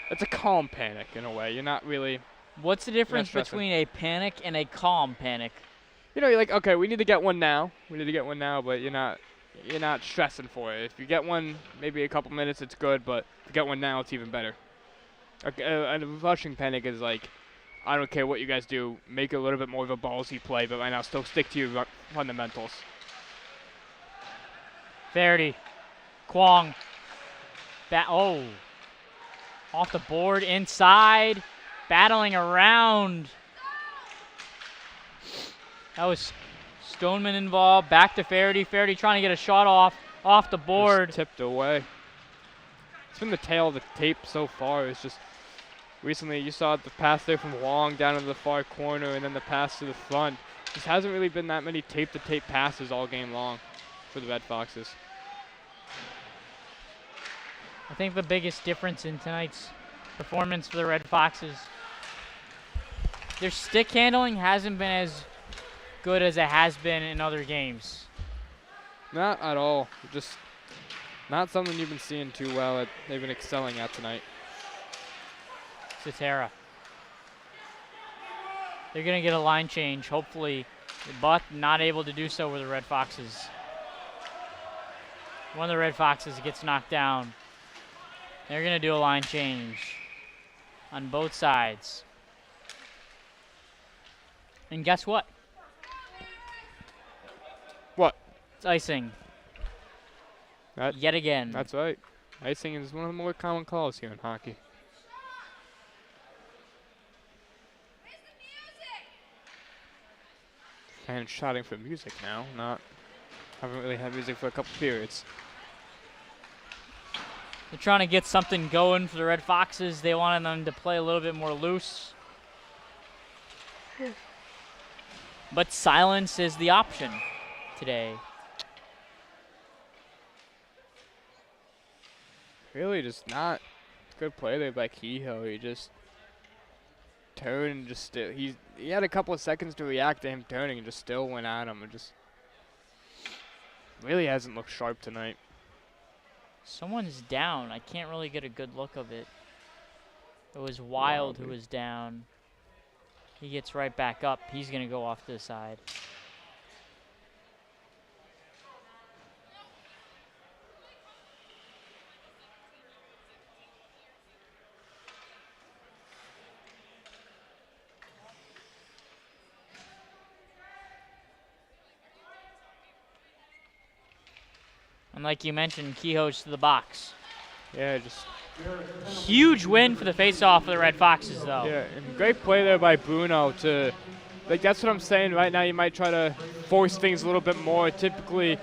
it's a calm panic in a way. You're not really.
What's the difference between a panic and a calm panic?
You know, you're like, okay, we need to get one now. But you're not stressing for it. If you get one, maybe a couple minutes, it's good. But if you get one now, it's even better. And a rushing panic is like, I don't care what you guys do, make a little bit more of a ballsy play, but right now still stick to your fundamentals.
Verity, Kwong, off the board, inside, battling around. That was Stoneman involved, back to Verity. Verity trying to get a shot off the board.
Just tipped away. It's been the tail of the tape so far. It's just recently you saw the pass there from Wong down to the far corner and then the pass to the front. Just hasn't really been that many tape-to-tape passes all game long for the Red Foxes.
I think the biggest difference in tonight's performance for the Red Foxes, their stick handling hasn't been as good as it has been in other games.
Not at all. Just not something you've been seeing too well. They've been excelling at tonight.
Cetera. They're going to get a line change, hopefully, but not able to do so with the Red Foxes. One of the Red Foxes gets knocked down. They're going to do a line change on both sides. And guess what?
What?
It's icing. Yet again.
That's right. Icing is one of the more common calls here in hockey. Fans shouting for music now. Haven't really had music for a couple periods.
They're trying to get something going for the Red Foxes. They wanted them to play a little bit more loose. But silence is the option today.
Really just not good play there by Kehoe. He just turned and just still. He had a couple of seconds to react to him turning and just still went at him. And just really hasn't looked sharp tonight.
Someone's down. I can't really get a good look of it. It was Wild who was down. He gets right back up. He's going to go off to the side. And like you mentioned, Kehoe's to the box.
Yeah, just
huge win for the face-off for the Red Foxes, though.
Yeah, and great play there by Bruno to, like, that's what I'm saying. Right now, you might try to force things a little bit more. Typically,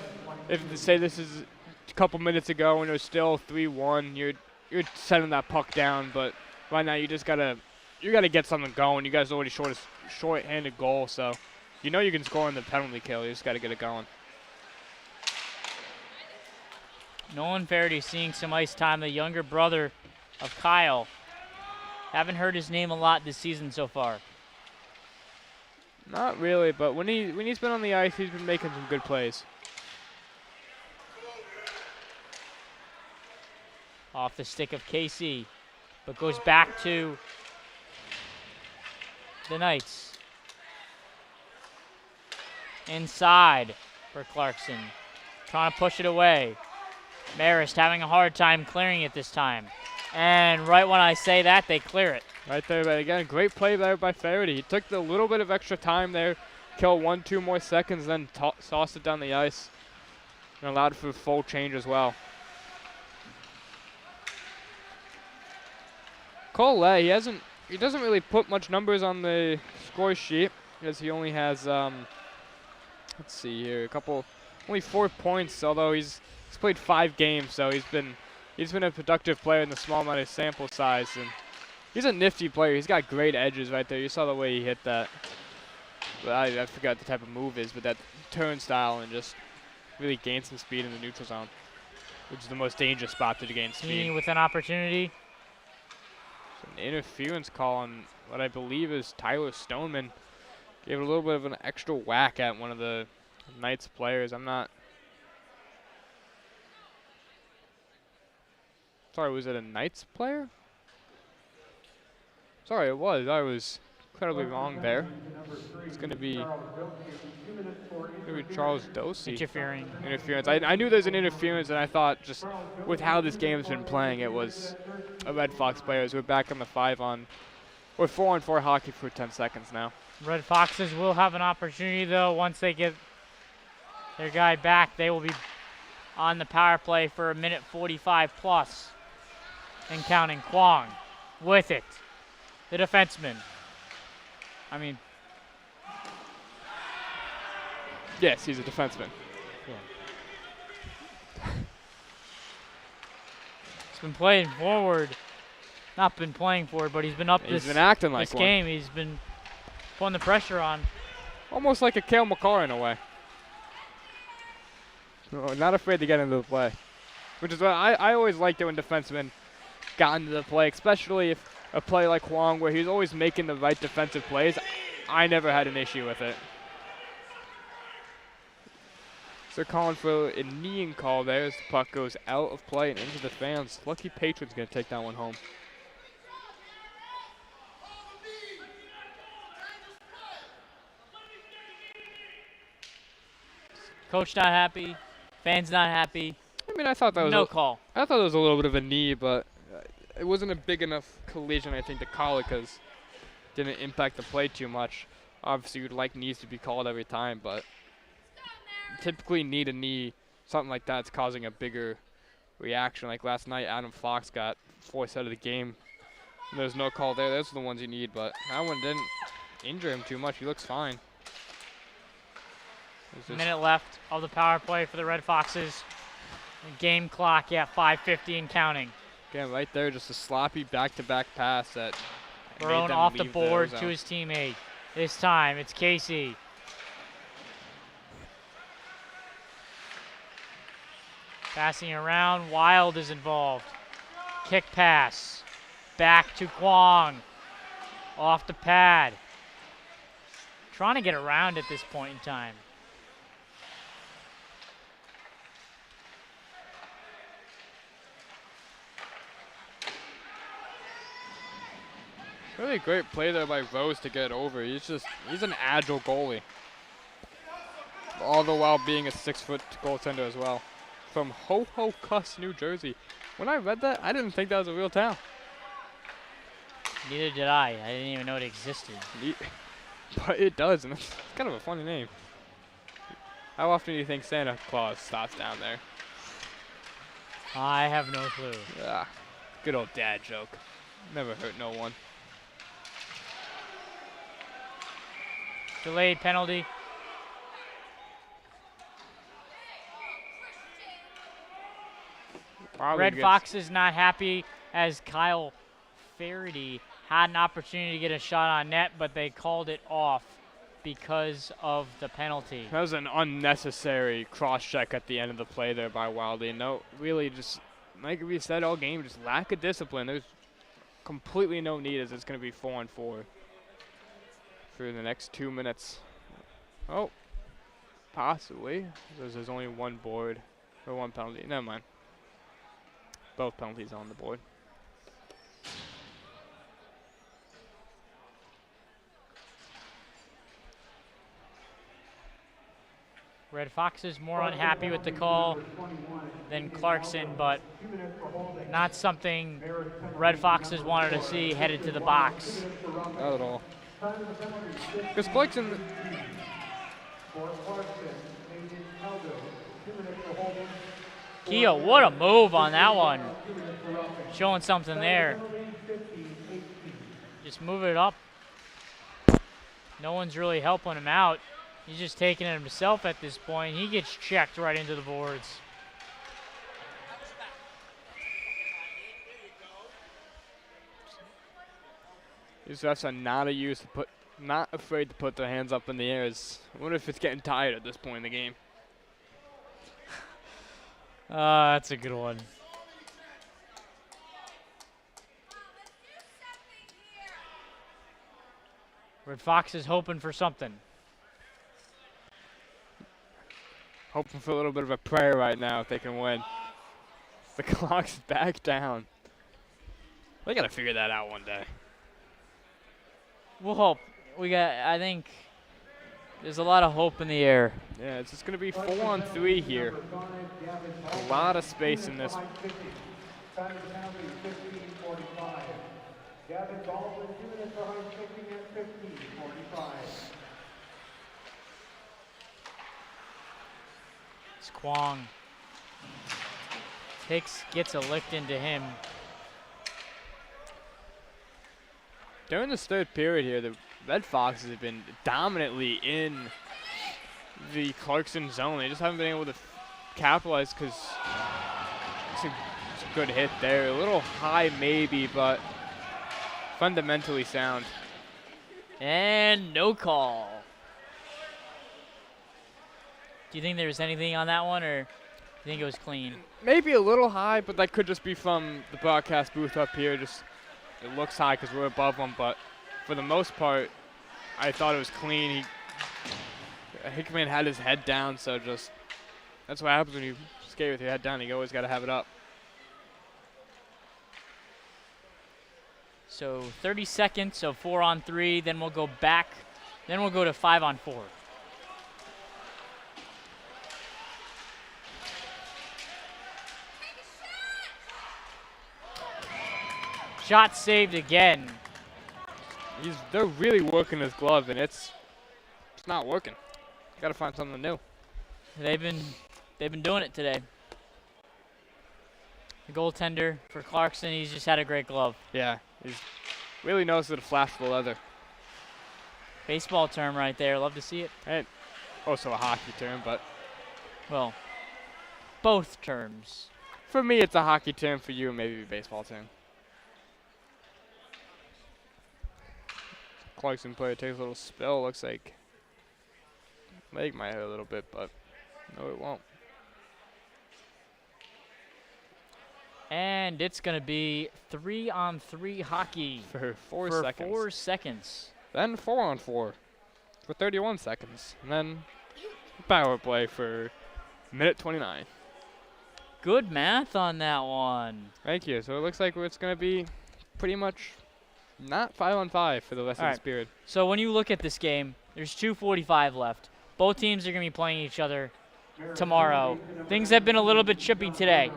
if say this is a couple minutes ago when it was still 3-1, you're setting that puck down. But right now, you gotta get something going. You guys already short-handed goal, so you know you can score on the penalty kill. You just gotta get it going.
Nolan Verity seeing some ice time, the younger brother of Kyle. Haven't heard his name a lot this season so far.
Not really, but when he's been on the ice, he's been making some good plays.
Off the stick of Casey, but goes back to the Knights. Inside for Clarkson, trying to push it away. Marist having a hard time clearing it this time. And right when I say that, they clear it.
Right there, but again, great play there by Faraday. He took the little bit of extra time there, killed 1-2 more seconds, then tossed it down the ice, and allowed for a full change as well. Cole, he doesn't really put much numbers on the score sheet, because he only has, let's see here, only 4 points, although he's played 5 games, so he's been a productive player in the small amount of sample size, and he's a nifty player. He's got great edges right there. You saw the way he hit that. But I forgot the type of move is, but that turnstile and just really gained some speed in the neutral zone, which is the most dangerous spot to gain speed.
With an opportunity.
An interference call on what I believe is Tyler Stoneman. Gave a little bit of an extra whack at one of the Knights players. Sorry, was it a Knights player? Sorry, it was. I was incredibly wrong there. It's going to be Charles Dosey. Interference. I knew there's an interference, and I thought just with how this game's been playing, it was a Red Fox player. We're back on the 4-on-4 hockey for 10 seconds now.
Red Foxes will have an opportunity, though. Once they get their guy back, they will be on the power play for a minute 45 plus. And counting. Kwong with it. The defenseman.
Yes, he's a defenseman.
Yeah. He's been playing forward. Not been playing forward, but he's been up
He's been acting like
this
one.
game. He's been putting the pressure on.
Almost like a Cale Makar in a way. Not afraid to get into the play. Which is what I always liked it when defensemen got into the play, especially if a play like Kwong where he's always making the right defensive plays. I never had an issue with it. So they're calling for a kneeing call there as the puck goes out of play and into the fans. Lucky Patron's going to take that one home.
Coach not happy. Fans not happy.
I thought that was
no call.
I thought it was a little bit of a knee, but it wasn't a big enough collision, I think, to call it because it didn't impact the play too much. Obviously, you'd like knees to be called every time, but typically knee to knee, something like that's causing a bigger reaction. Like last night, Adam Fox got forced out of the game. There's no call there. Those are the ones you need, but that one didn't injure him too much. He looks fine.
Minute left of the power play for the Red Foxes. Game clock at 5:50 and counting.
Again, right there, just a sloppy back-to-back pass that
thrown off the board to his teammate. This time, it's Casey. Passing around, Wild is involved. Kick pass. Back to Kwong. Off the pad. Trying to get around at this point in time.
Really great play there by Rose to get over. He's an agile goalie. All the while being a 6-foot goaltender as well. From Ho-Ho-Cuss, New Jersey. When I read that, I didn't think that was a real town.
Neither did I. I didn't even know it existed.
But it does, and it's kind of a funny name. How often do you think Santa Claus stops down there?
I have no clue.
Ah, good old dad joke. Never hurt no one.
Delayed penalty. Red Foxes not happy as Kyle Faraday had an opportunity to get a shot on net, but they called it off because of the penalty.
That was an unnecessary cross-check at the end of the play there by Wildy. No, really just, like we said all game, just lack of discipline. There's completely no need as it's going to be 4-on-4. for the next 2 minutes. Oh, possibly. There's only one board or one penalty. Never mind. Both penalties on the board.
Red Foxes more unhappy with the call than Clarkson, but not something Red Foxes wanted to see headed to the box.
Not at all. Because Clarkson.
Keogh, what a move on that one. Showing something there. Just move it up. No one's really helping him out. He's just taking it himself at this point. He gets checked right into the boards.
These refs are not afraid to put their hands up in the air. I wonder if it's getting tired at this point in the game.
That's a good one. Red Fox is hoping for something.
Hoping for a little bit of a prayer right now if they can win. The clock's back down. They gotta figure that out one day.
We'll hope. I think there's a lot of hope in the air.
Yeah, it's just gonna be 4-on-3 here. A lot of space in this.
It's Kwong. Gets a lick into him.
During this third period here, the Red Foxes have been dominantly in the Clarkson zone. They just haven't been able to capitalize because it's a good hit there. A little high maybe, but fundamentally sound.
And no call. Do you think there was anything on that one, or do you think it was clean?
Maybe a little high, but that could just be from the broadcast booth up here. Just it looks high because we're above them, but for the most part, I thought it was clean. Hickman had his head down, so just that's what happens when you skate with your head down. You always got to have it up.
So 30 seconds, so 4-on-3. Then we'll go back. Then we'll go to 5-on-4. Shot saved again.
They're really working his glove, and it's not working. Got to find something new.
They've been doing it today. The goaltender for Clarkson, he's just had a great glove.
Yeah, he really knows how to flash the leather.
Baseball term right there. Love to see it.
And also a hockey term, but
well, both terms.
For me, it's a hockey term. For you, maybe a baseball term. Clarkson player takes a little spill. Looks like leg might hurt a little bit, but no, it won't.
And it's going to be 3-on-3 hockey
for 4 seconds.
4 seconds.
Then 4-on-4 for 31 seconds. And then power play for minute 29.
Good math on that one.
Thank you. So it looks like it's going to be pretty much not 5-on-5 for the rest of this period.
So when you look at this game, there's 2:45 left. Both teams are going to be playing each other tomorrow. Things have been a little bit chippy today.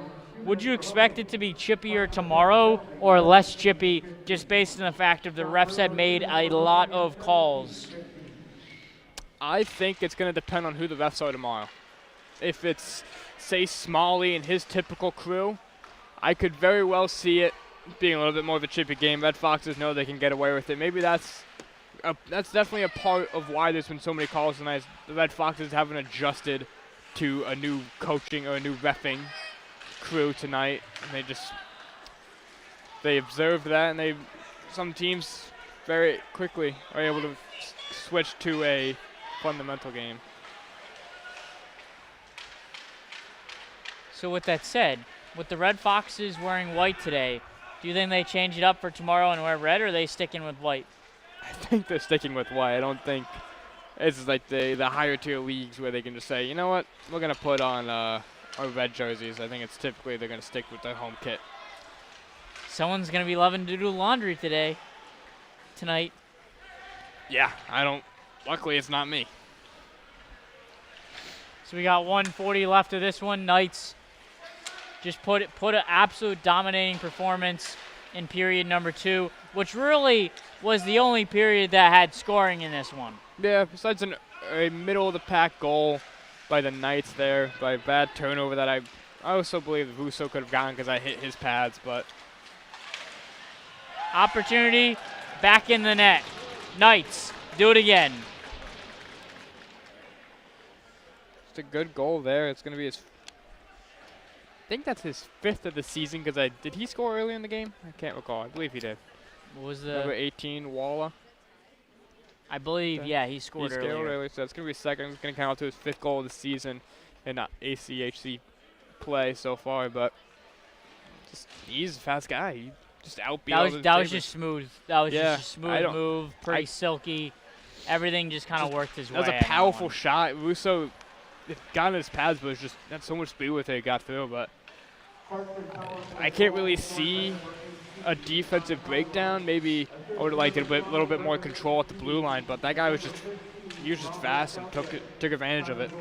Would you expect it to be chippier tomorrow or less chippy just based on the fact that the refs had made a lot of calls?
I think it's going to depend on who the refs are tomorrow. If it's, say, Smalley and his typical crew, I could very well see it being a little bit more of a chippy game. Red Foxes know they can get away with it. Maybe that's definitely a part of why there's been so many calls tonight. The Red Foxes haven't adjusted to a new coaching or a new reffing crew tonight, and they observed that, and some teams very quickly are able to switch to a fundamental game.
So with that said, with the Red Foxes wearing white today, do you think they change it up for tomorrow and wear red, or are they sticking with white?
I think they're sticking with white. I don't think it's like the higher tier leagues where they can just say, you know what, we're gonna put on our red jerseys. I think it's typically they're gonna stick with their home kit.
Someone's going to be loving to do laundry tonight.
Yeah, luckily it's not me.
So we got 140 left of this one. Knights just put an absolute dominating performance in period number 2, which really was the only period that had scoring in this one.
Yeah, besides a middle of the pack goal by the Knights there, by a bad turnover that I also believe Russo could have gotten because I hit his pads, but
opportunity back in the net. Knights do it again.
it's a good goal there. It's gonna be his. I think that's his 5th of the season because did he score early in the game? I can't recall. I believe he did.
What was the
Number 18, Walla.
I believe, yeah, he scored
He
earlier.
scored early, so that's going to be his 2nd. It's going to count up to his 5th goal of the season in ACHC play so far, but he's a fast guy. He just outbeat
That was just smooth. That was
Yeah,
just a smooth move, pretty silky. Everything just kind of worked his way.
That was a powerful shot. Russo got in his pads, but it was just had so much speed with it, got through, but I can't really see a defensive breakdown. Maybe I would have liked a little bit more control at the blue line, but that guy was just fast and took advantage of it.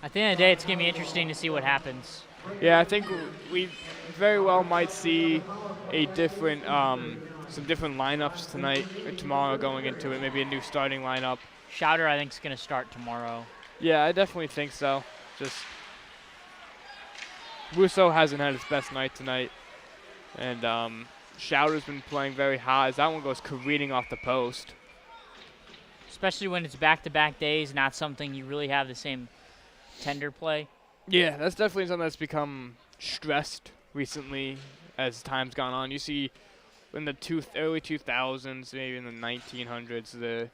At the end of the day, it's going to be interesting to see what happens.
Yeah, I think we very well might see a different, some different lineups tonight or tomorrow going into it. Maybe a new starting lineup.
Schauder, I think, is going to start tomorrow.
Yeah, I definitely think so. Just Russo hasn't had his best night tonight. And Schauder's been playing very high as that one goes careening off the post.
Especially when it's back-to-back days, not something you really have the same tender play.
Yeah, that's definitely something that's become stressed recently as time's gone on. You see in the early 2000s, maybe in the 1900s,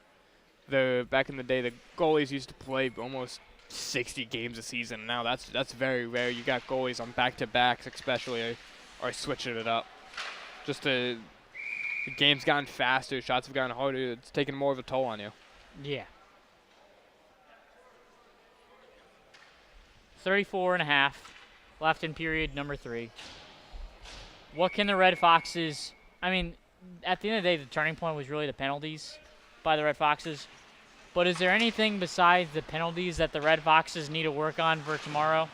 the back in the day, the goalies used to play almost 60 games a season. Now that's very rare. You got goalies on back-to-backs especially are switching it up. Just the game's gotten faster, shots have gotten harder. It's taking more of a toll on you.
Yeah. 34.5 left in period number 3. What can the Red Foxes, I mean, at the end of the day, the turning point was really the penalties by the Red Foxes. But is there anything besides the penalties that the Red Foxes need to work on for tomorrow?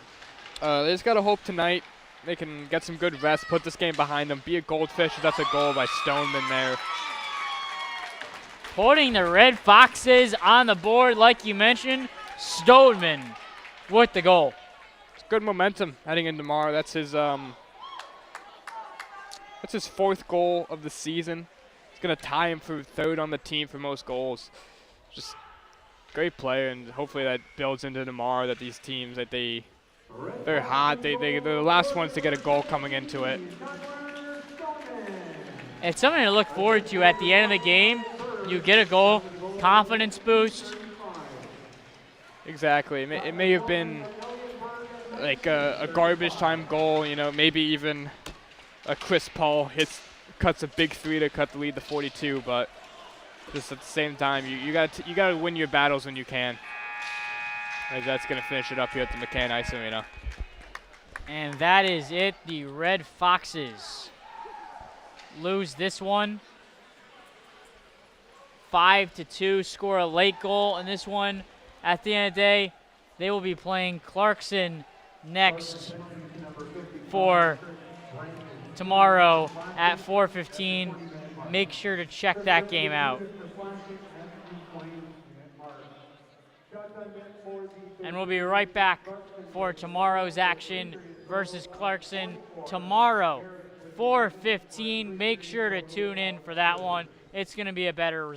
They just got to hope tonight they can get some good rest, put this game behind them, be a goldfish. That's a goal by Stoneman there.
Putting the Red Foxes on the board, like you mentioned, Stoneman with the goal.
It's good momentum heading in tomorrow. That's his 4th goal of the season. It's going to tie him for 3rd on the team for most goals. Just great player, and hopefully that builds into tomorrow that these teams, that they're hot. They're the last ones to get a goal coming into it.
It's something to look forward to at the end of the game. You get a goal, confidence boost.
Exactly. It may have been like a garbage time goal, maybe even a Chris Paul cuts a big 3 to cut the lead to 42, but just at the same time, you got to win your battles when you can. As that's going to finish it up here at the McCann Ice Arena.
And that is it. The Red Foxes lose this one 5-2, score a late goal in this one. At the end of the day, they will be playing Clarkson next for tomorrow at 4:15. Make sure to check that game out. And we'll be right back for tomorrow's action versus Clarkson tomorrow, 4:15. Make sure to tune in for that one. It's going to be a better result.